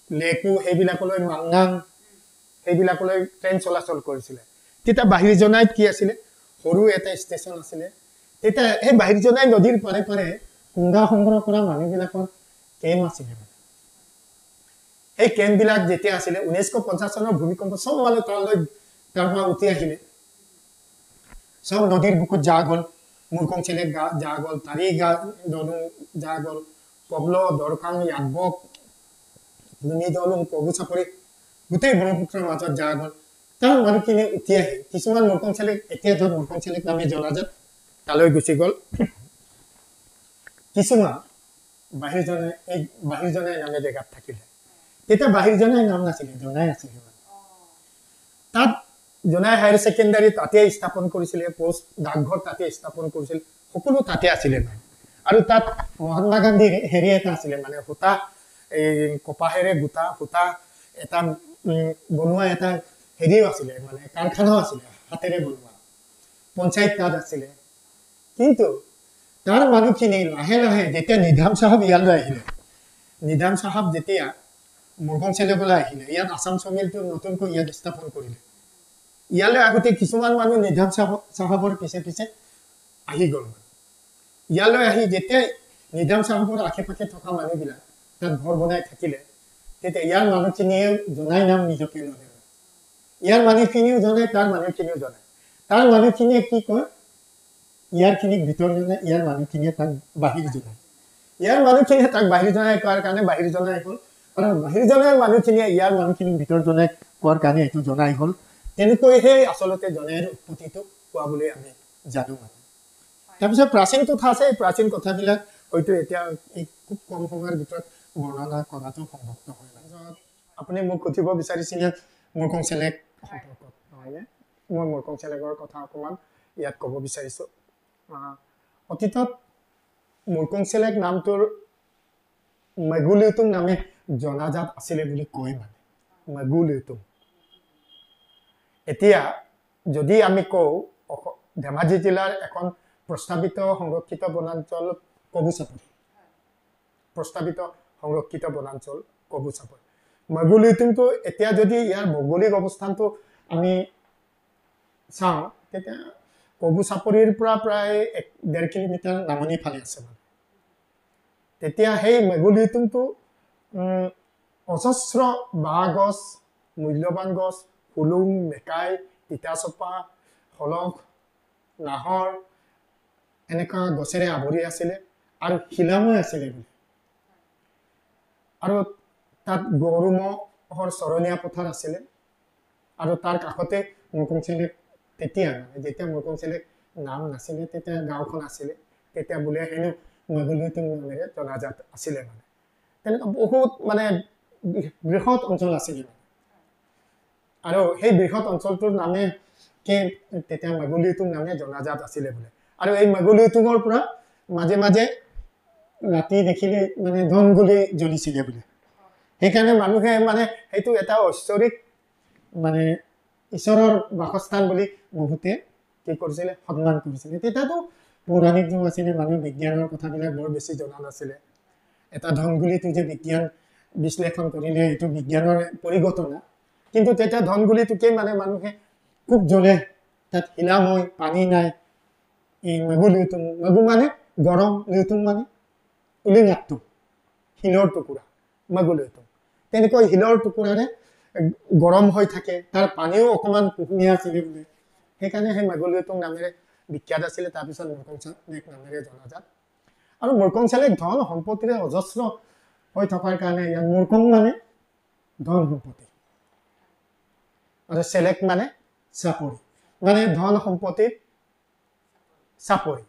লেকু সেইবিলাকলৈ মাংগাং সেইবিলাকলৈ ট্ৰেইন চলাচল কৰিছিলে তেতিয়া বাহিৰ জনাইত কি আছিলে সৰু এটা ষ্টেচন আছিলে তেতিয়া সেই বাহিৰ জনাই নদীৰ পাৰে পাৰে কুন্দা সংগ্ৰহ কৰা মানুহবিলাকৰ কেম্প আছিলে এই কেম্পবিলাক যেতিয়া আছিলে 1950 চনৰ ভূমিকম্প চব মানুহ তাৰ পৰা উঠি আহিলে সব নদীৰ বুকুত যা গ'ল মুৰকং চেলেক যা গ'ল তাৰি দলুং যা গ'ল পবল দৰকাং ইয়াদবক ভূমি দলুং পবু চাপৰি গোটেই ব্ৰহ্মপুত্ৰৰ মাজত যা গ'ল তাৰ মানুহখিনি উঠি আহি কিছুমান মুৰকং চেলেক এতিয়া য'ত মুৰকং চেলেক নামে জনাজাত তালৈ গুচি গ'ল কিছুমান বাহিৰ জনাই নামে জেগাত থাকিলে তেতিয়া বাহিৰ জনাই নাম নাছিলে জনাই আছিলে তাত জনাই হায়াৰ ছেকেণ্ডাৰী তাতে স্থাপন কৰিছিলে পোষ্ট ডাকঘৰ তাতে স্থাপন কৰিছিল সকলো তাতে আছিলে আৰু তাত মহাত্মা গান্ধীৰ হেৰি এটা আছিলে মানে সূতা এই কপাহেৰে গোটা সূতা এটা বনোৱা এটা হেৰিও আছিলে মানে কাৰখানাও আছিলে হাতেৰে বনোৱা পঞ্চায়ত তাত আছিলে কিন্তু তাৰ মানুহখিনি লাহে লাহে যেতিয়া নিধাম চাহাব ইয়ালৈ আহিলে নিধাম চাহাব যেতিয়া মুৰকং চেলেকলৈ আহিলে ইয়াত আছাম চমিলটো নতুনকৈ ইয়াত স্থাপন কৰিলে ইয়ালৈ আগতে কিছুমান মানুহ নিধাম চাহাবৰ পিছে পিছে আহি গ'ল ইয়ালৈ আহি যেতিয়া নিধাম চাহাবৰ আশে পাশে থকা মানুহবিলাক তাত ঘৰ বনাই থাকিলে তেতিয়া ইয়াৰ মানুহখিনিয়ে জনাই নাম নিজকে ল'লে ইয়াৰ মানুহখিনিও জনাই তাৰ মানুহখিনিও জনাই তাৰ মানুহখিনিয়ে কি কয় ইয়াৰখিনিক ভিতৰ জনাই ইয়াৰ মানুহখিনিয়ে তাক বাহিৰ জনায় ইয়াৰ মানুহখিনিয়ে তাক বাহিৰ জনাই কোৱাৰ কাৰণে বাহিৰ জনাই হ'ল আৰু বাহিৰ জনাই মানুহখিনিয়ে ইয়াৰ মানুহখিনিক ভিতৰ জনাই কোৱাৰ কাৰণে এইটো জনাই হ'ল তেনেকৈহে আচলতে জনাইৰ উৎপত্তিটো কোৱা বুলি আমি জানো মানে তাৰপিছত প্ৰাচীন কথা আছে এই প্ৰাচীন কথাবিলাক হয়তো এতিয়া এই খুব কম সময়ৰ ভিতৰত বৰ্ণনা কৰাটো সম্ভৱ নহয় তাৰপিছত আপুনি মোক সুধিব বিচাৰিছিলে মুৰকং চেলেক সম্পৰ্কত নহয়নে মই মুৰকং চেলেকৰ কথা অকণমান ইয়াত ক'ব বিচাৰিছোঁ অতীতত মুৰকং চেলেক নামটোৰ মেগুলিউটুম নামে জনাজাত আছিলে বুলি কয় মানে মেগুলিউটুম এতিয়া যদি আমি কওঁ ধেমাজি জিলাৰ এখন প্ৰস্তাৱিত সংৰক্ষিত বনাঞ্চল কবুচাপৰি প্ৰস্তাৱিত সংৰক্ষিত বনাঞ্চল কবুচাপৰি মেগুলিউটুমটো এতিয়া যদি ইয়াৰ ভৌগোলিক অৱস্থানটো আমি চাওঁ তেতিয়া কবুচাপৰিৰ পৰা প্ৰায় 1.5 কিলোমিটাৰ নামনি ফালে আছে মানে তেতিয়া সেই মেগুলিউটুমটো অজস্ৰ বাঁহ গছ মূল্যৱান গছ হুলুং মেকাই তিতাচপা হলক নাহৰ এনেকুৱা গছেৰে আৱৰি আছিলে আৰু শিলাময় আছিলে বুলি আৰু তাত গৰু ম'হৰ চৰণীয়া পথাৰ আছিলে আৰু তাৰ কাষতে মুৰকং চেলেক তেতিয়া মানে যেতিয়া মুৰকং চেলেক নাম নাছিলে তেতিয়া গাঁওখন আছিলে তেতিয়া বোলে হেনো মেগুলিউটুম নামেৰে জনাজাত আছিলে মানে তেনেকুৱা বহুত মানে বৃহৎ অঞ্চল আছিলে মানে আৰু সেই বৃহৎ অঞ্চলটোৰ নামে তেতিয়া মেগুলিউটুম নামে জনাজাত আছিলে বোলে আৰু এই মেগুলিউটুমৰ পৰা মাজে মাজে ৰাতি দেখিলে মানে ধনগুলি জ্বলিছিলে বোলে সেইকাৰণে মানুহে মানে সেইটো এটা ঐশ্বৰিক মানে ঈশ্বৰৰ বাসস্থান বুলি বহুতে কি কৰিছিলে সন্মান কৰিছিলে তেতিয়াতো পৌৰাণিক যুগ আছিলে মানুহ বিজ্ঞানৰ কথাবিলাক বৰ বেছি জনা নাছিলে এটা ধনগুলিটো যে বিজ্ঞান বিশ্লেষণ কৰিলে এইটো বিজ্ঞানৰ পৰিগত না কিন্তু তেতিয়া ধনগুলিটোকে মানে মানুহে খুব জ্বলে তাত শিলাময় পানী নাই এই মেগুলিউটুম মেগু মানে গৰম লিউটুম মানে উলিঙাটো শিলৰ টুকুৰা মেগুলিউটুম তেনেকৈ শিলৰ টুকুৰাৰে গৰম হৈ থাকে তাৰ পানীও অকণমান কুহুমীয়া আছিলে বোলে সেইকাৰণে সেই মেগুলিউটুম নামেৰে বিখ্যাত আছিলে তাৰপিছত মুৰকং চেলেক নামেৰে জনাজাত আৰু মুৰকং চেলেক ধন সম্পত্তিৰে অজস্ৰ হৈ থকাৰ কাৰণে ইয়াত মুৰকং মানে ধন সম্পত্তি আৰু চেলেক মানে চাপৰি মানে ধন সম্পত্তিৰ চাপৰি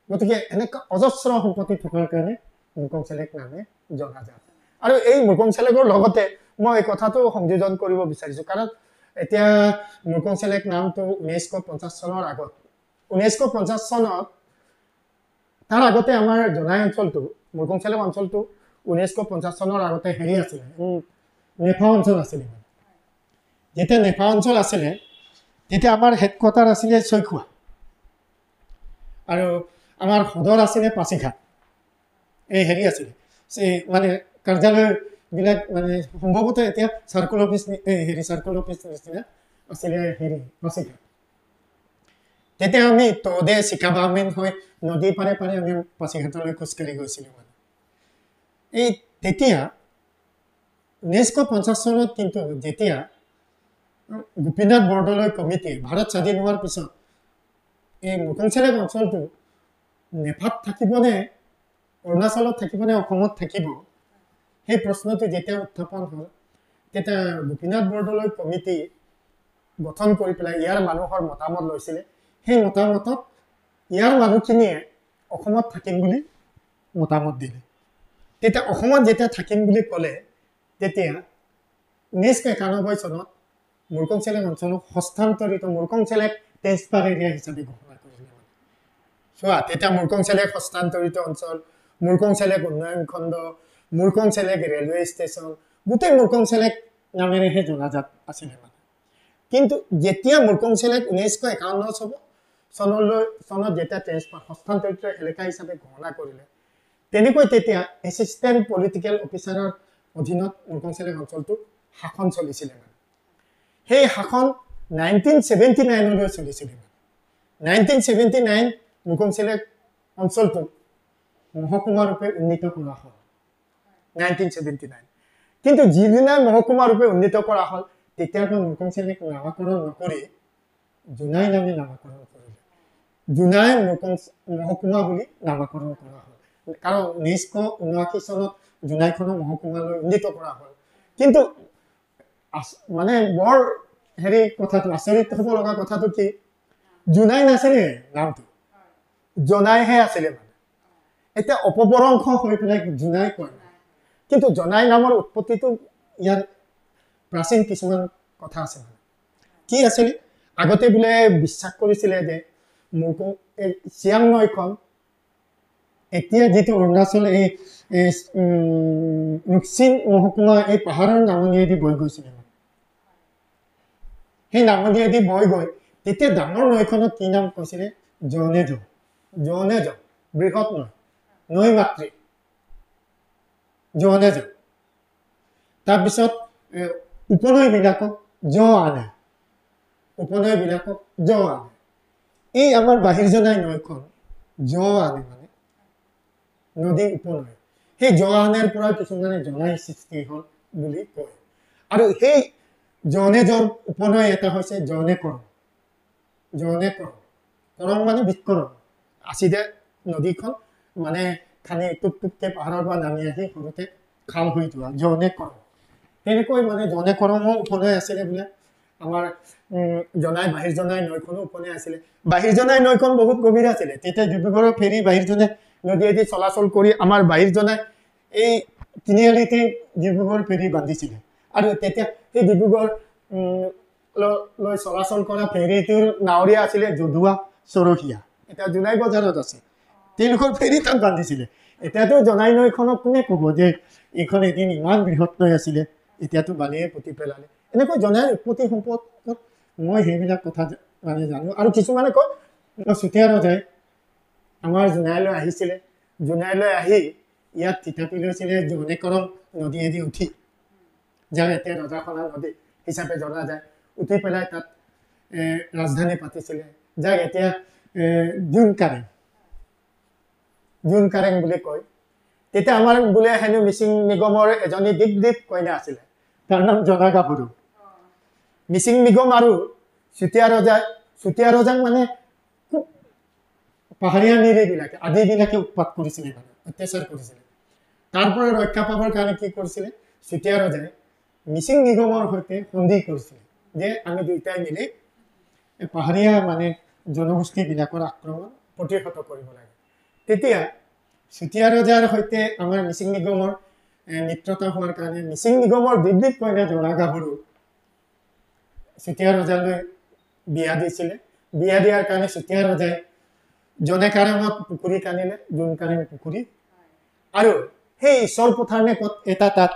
গতিকে এনেকুৱা অজস্ৰ সম্পত্তি থকাৰ কাৰণে মুৰকং চেলেক নামে জনাজাত আৰু এই মুৰকং চেলেকৰ লগতে মই এই কথাটো সংযোজন কৰিব বিচাৰিছোঁ কাৰণ এতিয়া মুৰকং চেলেক নামটো 1950 চনৰ আগত 1950 চনত তাৰ আগতে আমাৰ জনাই অঞ্চলটো মুৰকং চেলেক অঞ্চলটো 1950 চনৰ আগতে হেৰি আছিলে নেফা অঞ্চল আছিলে যেতিয়া নেফা অঞ্চল আছিলে তেতিয়া আমাৰ হেডকোৱাৰ্টাৰ আছিলে চৈখোৱা আৰু আমাৰ সদৰ আছিলে পাছিঘাট এই হেৰি আছিলে মানে কাৰ্যালয়বিলাক মানে সম্ভৱতঃ এতিয়া চাৰ্কল অফিচ চাৰ্কল অফিচ নিচিনা আছিলে হেৰি পাছিঘাট তেতিয়া আমি তদে চিকাবামেন হৈ নদীৰ পাৰে পাৰে আমি পাছিঘাটলৈ খোজকাঢ়ি গৈছিলোঁ মানে এই তেতিয়া 1950 চনত কিন্তু যেতিয়া গোপীনাথ বৰদলৈ কমিটিয়ে ভাৰত স্বাধীন হোৱাৰ পিছত এই মুৰকং চেলেক অঞ্চলটো নেফাত থাকিবনে অৰুণাচলত থাকিবনে অসমত থাকিব সেই প্ৰশ্নটো যেতিয়া উত্থাপন হ'ল তেতিয়া গোপীনাথ বৰদলৈ কমিটি গঠন কৰি পেলাই ইয়াৰ মানুহৰ মতামত লৈছিলে সেই মতামতত ইয়াৰ মানুহখিনিয়ে অসমত থাকিম বুলি মতামত দিলে তেতিয়া অসমত যেতিয়া থাকিম বুলি ক'লে তেতিয়া 1991 চনত মুৰকং চেলেক অঞ্চলক হস্তান্তৰিত মুৰকং চেলেক ট্ৰেন্সফাৰ এৰিয়া হিচাপে ঘোষণা কৰিলে চোৱা তেতিয়া মুৰকং চেলেক হস্তান্তৰিত অঞ্চল মুৰকং চেলেক উন্নয়ন খণ্ড মুৰকং চেলেক ৰেলৱে ষ্টেচন গোটেই মুৰকং চেলেক নামেৰেহে জনাজাত আছিলে মানে কিন্তু যেতিয়া মুৰকং চেলেক 1951 চনত যেতিয়া ট্ৰেন্সফাৰ হস্তান্তৰিত এলেকা হিচাপে ঘোষণা কৰিলে তেনেকৈ তেতিয়া এছিষ্টেণ্ট পলিটিকেল অফিচাৰৰ অধীনত মুৰকং চেলেক অঞ্চলটো শাসন চলিছিলে মানে সেই শাসন 1979 লৈ চলিছিলে 1979 মুৰকং চেলেক অঞ্চলটো মহকুমা ৰূপে উন্নীত কৰা হ'ল 1979 কিন্তু যিদিনা মহকুমা ৰূপে উন্নীত কৰা হ'ল তেতিয়াৰ পৰা মুৰকং চেলেক নামাকৰণ নকৰি জোনাই নামে নামকৰণ কৰিলে। জোনাই মহকুমা বুলি নামকৰণ কৰা হ'ল, কাৰণ 1979 চনত জোনাইখনক মহকুমালৈ উন্নীত কৰা হ'ল। কিন্তু মানে বৰ কথাটো আচৰিত হ'ব লগা কথাটো কি, জোনাই নাছিলে নামটো, জনাইহে আছিলে। মানে এতিয়া অপভ্ৰংশ হৈ পেলাই জোনাই কয়, কিন্তু জনাই নামৰ উৎপত্তিটো ইয়াৰ প্ৰাচীন কিছুমান কথা আছে। মানে কি আছিলে, আগতে বোলে বিশ্বাস কৰিছিলে যে চিয়াং নৈখন এতিয়া যিটো অৰুণাচল এই ৰুকচিন মহকুমা এই পাহাৰৰ নামনিয়েদি বৈ গৈছিলে। সেই নামনিয়েদি বৈ গৈ তেতিয়া ডাঙৰ নৈখনক কি নাম কৈছিলে, জনেজ, বৃহৎ নৈ, নৈ মাতৃ জনেজ। তাৰপিছত উপনৈবিলাকক আনে, উপনৈবিলাকক আনে। এই আমাৰ বাহিৰ জনাই নৈখন আনে, মানে নদী উপনৈ। সেই আনেৰ পৰা কিছুমানে জনাই সৃষ্টি হ'ল বুলি কয়। আৰু সেই জনেজৰ উপনৈ এটা হৈছে জনেকৰম। কৰম মানে বিস্কৰণ, আছিদে নদীখন মানে খানি টুপ টুপকে পাহাৰৰ পৰা নামি আহি সৰুতে খাল হৈ যোৱা জনেকৰম। তেনেকৈ মানে জনেকৰমো উপনৈ আছিলে বোলে। আমাৰ জনাই বাহিৰ জনাই নৈখনো উপনৈ আছিলে। বাহিৰ জনাই নৈখন বহুত গভীৰ আছিলে। তেতিয়া ডিব্ৰুগড়ৰ ফেৰী বাহিৰ জনাই নদীয়েদি চলাচল কৰি আমাৰ বাহিৰ জনাই এই তিনিআলিতে ডিব্ৰুগড় ফেৰী বান্ধিছিলে। আৰু তেতিয়া সেই ডিব্ৰুগড় লৈ চলাচল কৰা ফেৰীটোৰ নাৱৰীয়া আছিলে যদুৱা চৰহীয়া, এতিয়া জোনাই বজাৰত আছে। তেওঁলোকৰ ফেৰী তাত বান্ধিছিলে। এতিয়াতো জনাই নৈখনক কোনে ক'ব যে এইখন এদিন ইমান বৃহৎ নৈ আছিলে, এতিয়াতো বালিয়ে পুতি পেলালে। এনেকৈ জনাই উৎপত্তি সম্পৰ্কত মই সেইবিলাক কথা মানে জানো। আৰু কিছুমানে কয় চুতীয়া ৰজাই আমাৰ জোনাইলৈ আহিছিলে, জোনাইলৈ আহি ইয়াত থিতাপি লৈছিলে জনেকৰম নদীয়েদি উঠি, যাক এতিয়া ৰজাখনা নদী হিচাপে জনা যায়। উঠি পেলাই তাত ৰাজধানী পাতিছিলে, যাক এতিয়া জোন কাৰেং বুলি কয়। তেতিয়া আমাৰ বোলে হেনো মিচিং নিগমৰ এজনী দীপ কইনা আছিলে, তাৰ নাম জনা গাভৰু। মিচিং নিগম আৰু চুতীয়া ৰজাক মানে খুব পাহাৰীয়া নিৰীবিলাকে আদিবিলাকে উৎপাত কৰিছিলে, মানে অত্যাচাৰ কৰিছিলে। তাৰ পৰা ৰক্ষা পাবৰ কাৰণে কি কৰিছিলে, চুতীয়া ৰজাই মিচিং নিগমৰ সৈতে সন্ধি কৰিছিলে যে আমি দুয়োটাই মিলি পাহাৰীয়া মানে জনগোষ্ঠীবিলাকৰ আক্ৰমণ প্ৰতিহত কৰিব লাগে। তেতিয়া চুতীয়া ৰজাৰ সৈতে আমাৰ মিচিং নিগমৰ মিত্ৰতা হোৱাৰ কাৰণে মিচিং নিগমৰ দীপ কইনা জনা গাভৰু চুতীয়া ৰজালৈ বিয়া দিছিলে। বিয়া দিয়াৰ কাৰণে চুতীয়া ৰজাই জনেকাৰেঙত পুখুৰী কান্দিলে, জোন কাৰেং পুখুৰী। আৰু সেই ঈশ্বৰ পথাৰ নে ক'ত এটা তাত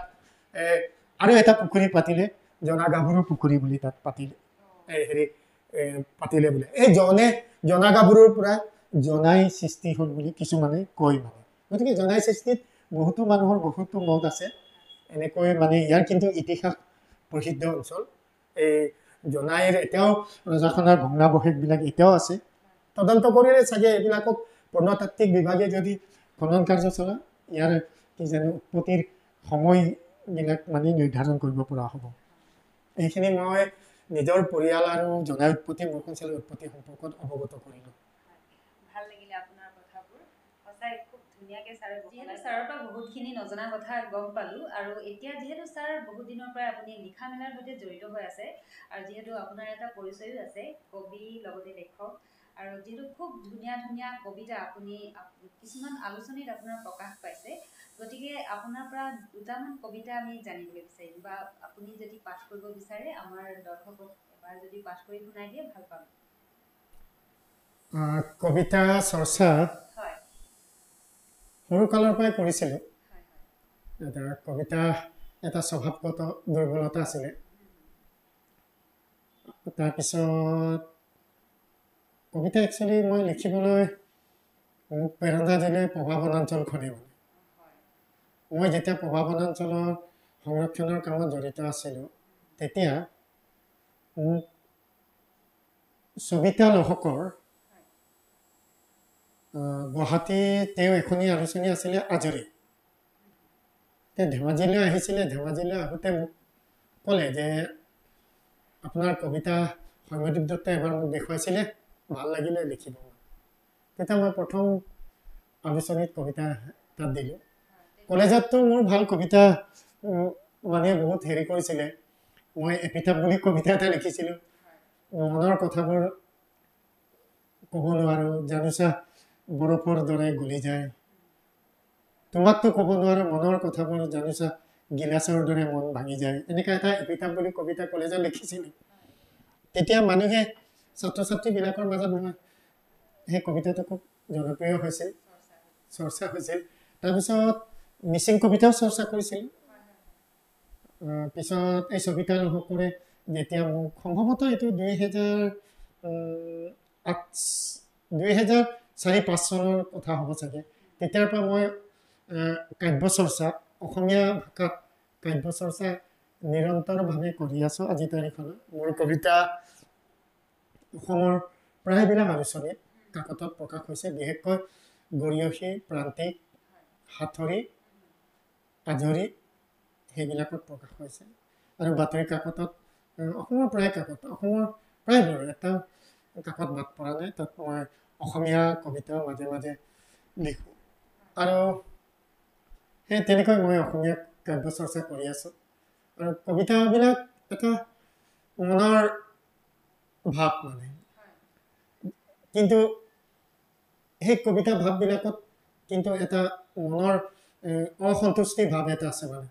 আৰু এটা পুখুৰী পাতিলে, জনা গাভৰু পুখুৰী বুলি তাত পাতিলে বোলে। এই জনা গাভৰুৰ পৰা জনাই সৃষ্টি হ'ল বুলি কিছুমানে কয়। মানে গতিকে জনাই সৃষ্টিত বহুতো মানুহৰ বহুতো মত আছে। এনেকৈ মানে ইয়াৰ কিন্তু ইতিহাস প্ৰসিদ্ধ অঞ্চল। এই জনাইৰ এতিয়াও ৰজাখনাৰ ভগ্নাৱশেষবিলাক এতিয়াও আছে। তদন্ত কৰিলে চাগে এইবিলাকক প্ৰত্নতাত্ত্বিক বিভাগে যদি খনন কাৰ্য চলায়, ইয়াৰ কি জানো উৎপত্তিৰ সময়বিলাক মানে নিৰ্ধাৰণ কৰিব পৰা হ'ব। এইখিনি মই নিজৰ পৰিয়াল আৰু জনাই উৎপত্তি মোৰ অঞ্চলৰ উৎপত্তি সম্পৰ্কত অৱগত কৰিলোঁ। ভাল লাগিলে আপোনাৰ কথাবোৰ, সঁচাই খুব ধুনীয়াকৈ ছাৰে যিহেতু ছাৰৰ পৰা বহুতখিনি নজনা কথা গম পালোঁ। আৰু এতিয়া যিহেতু ছাৰ বহুত দিনৰ পৰাই আপুনি লিখা মেলাৰ সৈতে জড়িত হৈ আছে, আৰু যিহেতু আপোনাৰ এটা পৰিচয়ো আছে, কবি লগতে লেখক, আৰু যিহেতু খুব ধুনীয়া ধুনীয়া কবিতা আপুনি কিছুমান আলোচনীত আপোনাৰ প্ৰকাশ পাইছে, গতিকে আপোনাৰ পৰা দুটামান কবিতা আমি জানিবলৈ বিচাৰিম, বা আপুনি যদি পাঠ কৰিব বিচাৰে আমাৰ দৰ্শকক এবাৰ যদি পাঠ কৰি শুনাই দিয়ে ভাল পাম। কবিতা চৰ্চা সৰুকালৰ পৰাই কৰিছিলোঁ। এটা কবিতা এটা স্বভাৱগত দুৰ্বলতা আছিলে। তাৰপিছত কবিতা একচুৱেলি মই লিখিবলৈ মোক প্ৰেৰণা দিলে প্ৰভা বনাঞ্চলখনে। মানে মই যেতিয়া প্ৰভা বনাঞ্চলৰ সংৰক্ষণৰ কামত জড়িত আছিলোঁ, তেতিয়া মোক সবিতা লহকৰ গুৱাহাটী তেওঁ এখনি আলোচনী আছিলে আজৰি, তেওঁ ধেমাজিলৈ আহিছিলে। ধেমাজিলৈ আহোঁতে মোক ক'লে যে আপোনাৰ কবিতা সৌম্যদীপ দত্তই এবাৰ মোক দেখুৱাইছিলে ভাল লাগিলে লিখিব তেতিয়া মই প্ৰথম আলোচনীত কবিতা তাত দিলোঁ কলেজততো মোৰ ভাল কবিতা মানে বহুত হেৰি কৰিছিলে মই এপিটাপ বুলি কবিতা এটা লিখিছিলোঁ মনৰ কথাবোৰ ক'ব নোৱাৰোঁ জানোচা বৰফৰ দৰে গলি যায় তোমাকতো ক'ব নোৱাৰোঁ মনৰ কথাবোৰ জানোচা গিলাচৰ দৰে মন ভাঙি যায় এনেকুৱা এটা এপিটাপ বুলি কবিতা কলেজত লিখিছিলোঁ তেতিয়া মানুহে ছাত্ৰ ছাত্ৰীবিলাকৰ মাজত মই সেই কবিতাটো খুব জনপ্ৰিয় হৈছিল চৰ্চা হৈছিল তাৰপিছত মিচিং কবিতাও চৰ্চা কৰিছিল পিছত এই ছবিতা নহকৰে যেতিয়া মোক সম্ভৱতঃ এইটো 2004-05 চনৰ কথা হ'ব চাগে তেতিয়াৰ পৰা মই কাব্য চৰ্চা অসমীয়া ভাষাত কাব্য চৰ্চা নিৰন্তৰভাৱে কৰি আছোঁ আজি তাৰিখলৈ মোৰ কবিতা অসমৰ প্ৰায়বিলাক আলোচনীত কাকতত প্ৰকাশ হৈছে বিশেষকৈ গৰিয়সী প্ৰান্তিক সাঁথৰি আজৰি সেইবিলাকত প্ৰকাশ হৈছে আৰু বাতৰি কাকতত অসমৰ প্ৰায় কাকত অসমৰ প্ৰায়বোৰ এটা কাকত বাদ পৰা নাই তাত মই অসমীয়া কবিতাও মাজে মাজে লিখোঁ আৰু সেই তেনেকৈ মই অসমীয়া কাব্য চৰ্চা কৰি আছোঁ আৰু কবিতাবিলাক এটা মনৰ ভাৱ মানে কিন্তু সেই কবিতা ভাৱবিলাকত কিন্তু এটা মনৰ অসন্তুষ্টি ভাৱ এটা আছে মানে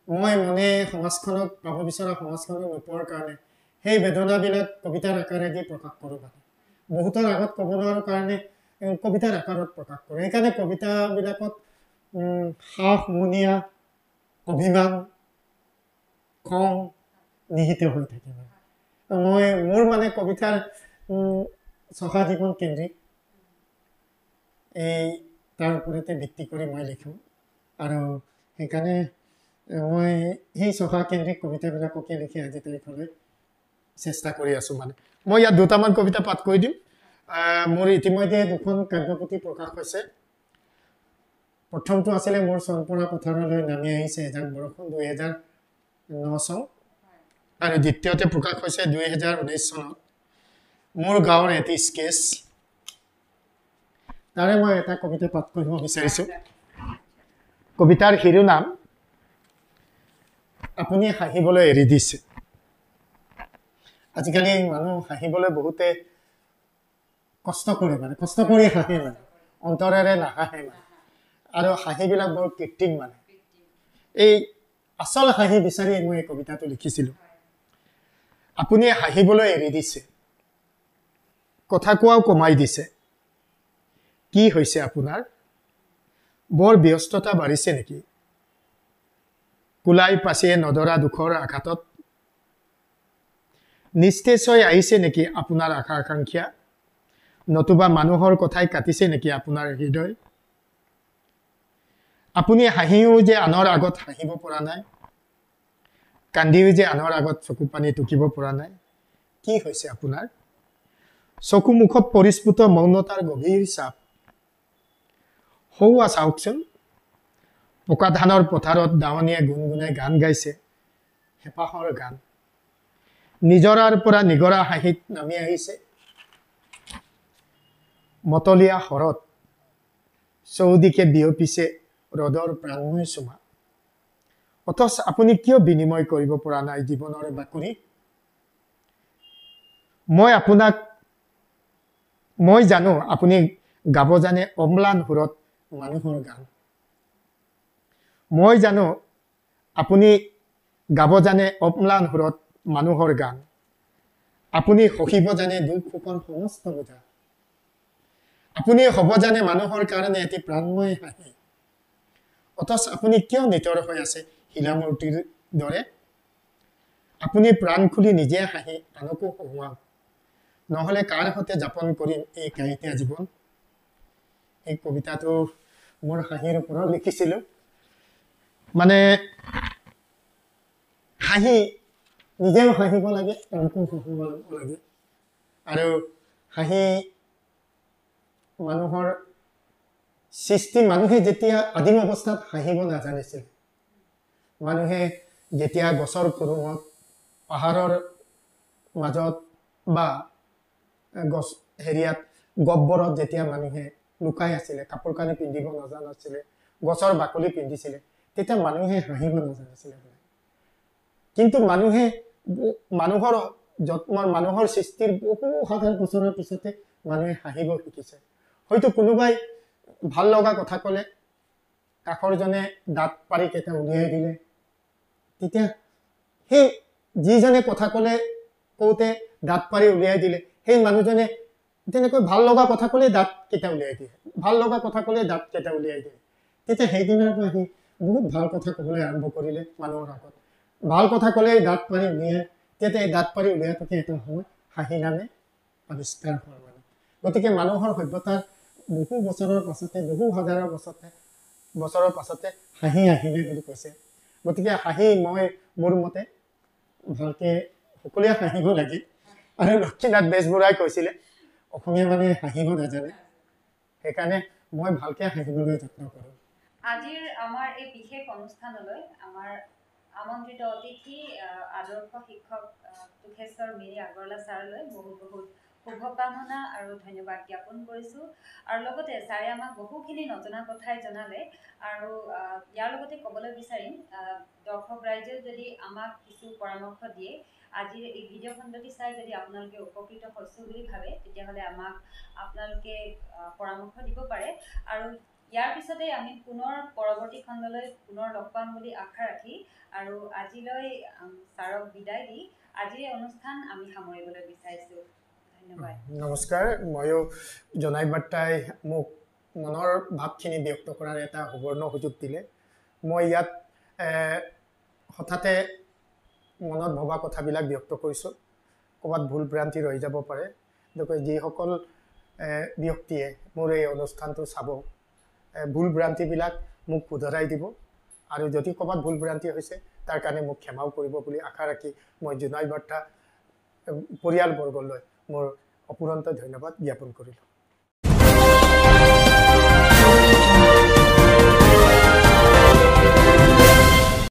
মই মনে সমাজখনক পাব বিচৰা সমাজখনক নোপোৱাৰ কাৰণে সেই বেদনাবিলাক কবিতাৰ আকাৰেদি প্ৰকাশ কৰোঁ মানে বহুতৰ আগত ক'ব নোৱাৰোঁ কাৰণে কবিতাৰ আকাৰত প্ৰকাশ কৰোঁ সেইকাৰণে কবিতাবিলাকত সাহ মুনিয়া অভিমান খং নিহিত হৈ থাকে মানে মোৰ মানে কবিতাৰ চহা জীৱন কেন্দ্ৰিক এই তাৰ ওপৰতে ভিত্তি কৰি মই লিখোঁ আৰু সেইকাৰণে মই সেই চহা কেন্দ্ৰিক কবিতাবিলাককে লিখি আজি তাৰিখলৈ চেষ্টা কৰি আছোঁ মানে মই ইয়াত দুটামান কবিতা পাঠ কৰি দিম মোৰ ইতিমধ্যে দুখন কাব্যপুথি প্ৰকাশ হৈছে প্ৰথমটো আছিলে মোৰ চনপৰা পথাৰলৈ নামি আহিছে এজাক বৰষুণ 2009 চন আৰু দ্বিতীয়তে প্ৰকাশ হৈছে 2019 চনত মোৰ গাঁৱৰ এটি স্কেচ তাৰে মই এটা কবিতা পাঠ কৰিব বিচাৰিছোঁ কবিতাৰ শিৰোনাম আপুনি হাঁহিবলৈ এৰি দিছে আজিকালি মানুহ হাঁহিবলৈ বহুতে কষ্ট কৰে মানে কষ্ট কৰি হাঁহে মানে অন্তৰেৰে নাহাঁহে মানে আৰু হাঁহিবিলাক বৰ কৃত্ৰিম মানে এই আচল হাঁহি বিচাৰি মই এই কবিতাটো লিখিছিলোঁ আপুনি হাঁহিবলৈ এৰি দিছে কথা কোৱাও কমাই দিছে কি হৈছে আপোনাৰ বৰ ব্যস্ততা বাঢ়িছে নেকি কুলাই পাছিয়ে নদৰা দুখৰ আঘাতত নিস্তেজই আহিছে নেকি আপোনাৰ আশা আকাংক্ষা নতুবা মানুহৰ কথাই কাটিছে নেকি আপোনাৰ হৃদয় আপুনি হাঁহিও যে আনৰ আগত হাঁহিব পৰা নাই কান্দিও যে আনৰ আগত চকু পানী টুকিব পৰা নাই কি হৈছে আপোনাৰ চকু মুখত পৰিস্ফুট মৌনতাৰ গভীৰ চাপ হৌৱা চাওকচোন পকা ধানৰ পথাৰত দাৱনীয়ে গুণগুণাই গান গাইছে হেঁপাহৰ গান নিজৰাৰ পৰা নিগৰা হাঁহিত নামি আহিছে মতলীয়া শৰত চৌদিশে বিয়পিছে ৰদৰ প্ৰাণময় চুমা অথচ আপুনি কিয় বিনিময় কৰিব পৰা নাই জীৱনৰ বাকৰি মই জানো আপুনি গাব জানে অম্লান সুৰত মানুহৰ গান মই জানো আপুনি গাব জানে অম্লান সুৰত মানুহৰ গান আপুনি সহিব জানে দুখ শোকৰ সমস্ত বোজা আপুনি হ'ব জানে মানুহৰ কাৰণে এটি প্ৰাণময় হাঁহি অথচ আপুনি কিয় নিতৰ হৈ আছে শিলামূৰ্তিৰ দৰে আপুনি প্ৰাণ খুলি নিজে হাঁহি আনকো হহুৱাওক নহ'লে কাৰ সৈতে যাপন কৰিম এই কাঁইটীয়া জীৱন এই কবিতাটো মোৰ হাঁহিৰ ওপৰত লিখিছিলোঁ মানে হাঁহি নিজেও হাঁহিব লাগে আনকো হহুৱাব লাগে আৰু হাঁহি মানুহৰ সৃষ্টি মানুহে যেতিয়া আদিম অৱস্থাত হাঁহিব নাজানিছিল মানুহে যেতিয়া গছৰ কুৰুমত পাহাৰৰ মাজত বা গছ হেৰিয়াত গব্বৰত যেতিয়া মানুহে লুকাই আছিলে, কাপোৰ কানি পিন্ধিব নাজানাছিলে, গছৰ বাকলি পিন্ধিছিলে, তেতিয়া মানুহে হাঁহিব নাজানিছিলে। কিন্তু মানুহৰ সৃষ্টিৰ বহু হাজাৰ বছৰৰ পিছতে মানুহে হাঁহিব শিকিছে। হয়তো কোনোবাই ভাল লগা কথা ক'লে কাষৰজনে দাঁত পাৰি কেইটা উলিয়াই দিলে, তেতিয়া সেই যিজনে কথা কওঁতে দাঁত পাৰি উলিয়াই দিলে, সেই মানুহজনে তেনেকৈ ভাল লগা কথা ক'লে দাঁত কেইটা উলিয়াই দিয়ে, ভাল লগা কথা ক'লে দাঁত কেইটা উলিয়াই দিয়ে। তেতিয়া সেইদিনৰ পৰা সি বহুত ভাল কথা ক'বলৈ আৰম্ভ কৰিলে মানুহৰ আগত। ভাল কথা ক'লে দাঁত পাৰি উলিয়াই, তেতিয়া এই দাঁত পাৰি উলিয়াই থাকি এটা সময় হাঁহি নামে আৱিষ্কাৰ হোৱাৰ মানে। গতিকে মানুহৰ সভ্যতাৰ বহু বছৰৰ পাছতে, বহু হাজাৰৰ বছৰৰ পাছতে হাঁহি আহিলে বুলি কৈছে। গতিকে হাঁহি মোৰ মতে ভালকে সকলোৱে হাঁহিব লাগে। আৰু লক্ষ্মীনাথ বেজবৰুৱাই কৈছিলে অসমীয়া মানে হাঁহিব নাজানে, সেইকাৰণে মই ভালকে হাঁহিবলৈ যত্ন কৰোঁ। আজিৰ আমাৰ এই বিশেষ অনুষ্ঠানলৈ আমাৰ আমন্ত্ৰিত অতিথি আদৰ্শ শিক্ষক তুখেশ্বৰ মিৰি আগৰৱালা ছাৰলৈ বহুত বহুত শুভকামনা আৰু ধন্যবাদ জ্ঞাপন কৰিছোঁ। আৰু লগতে ছাৰে আমাক বহুখিনি নজনা কথাই জনালে। আৰু ইয়াৰ লগতে ক'বলৈ বিচাৰিম, দৰ্শক ৰাইজেও যদি আমাক কিছু পৰামৰ্শ দিয়ে, আজিৰ এই ভিডিঅ' খণ্ডটি চাই যদি আপোনালোকে উপকৃত হৈছোঁ বুলি ভাবে, তেতিয়াহ'লে আমাক আপোনালোকে পৰামৰ্শ দিব পাৰে। আৰু ইয়াৰ পিছতে আমি পুনৰ পৰৱৰ্তী খণ্ডলৈ পুনৰ লগ পাম বুলি আশা ৰাখি আৰু আজিলৈ ছাৰক বিদায় দি আজিৰ এই অনুষ্ঠান আমি সামৰিবলৈ বিচাৰিছোঁ। ধন্যবাদ। নমস্কাৰ। ময়ো জনাই বাৰ্তাই মোক মনৰ ভাৱখিনি ব্যক্ত কৰাৰ এটা সুবৰ্ণ সুযোগ দিলে। মই ইয়াত হঠাতে মনত ভবা কথাবিলাক ব্যক্ত কৰিছোঁ। ক'ৰবাত ভুল ভ্ৰান্তি ৰৈ যাব পাৰে। গতিকে যিসকল ব্যক্তিয়ে মোৰ এই অনুষ্ঠানটো চাব, ভুল ভ্ৰান্তিবিলাক মোক শুধৰাই দিব। আৰু যদি ক'ৰবাত ভুল ভ্ৰান্তি হৈছে তাৰ কাৰণে মোক ক্ষমাও কৰিব বুলি আশা ৰাখি মই জোনাই বাৰ্তা পৰিয়ালবৰ্গলৈ মোৰ অপুৰন্ত ধন্যবাদ জ্ঞাপন কৰিলোঁ।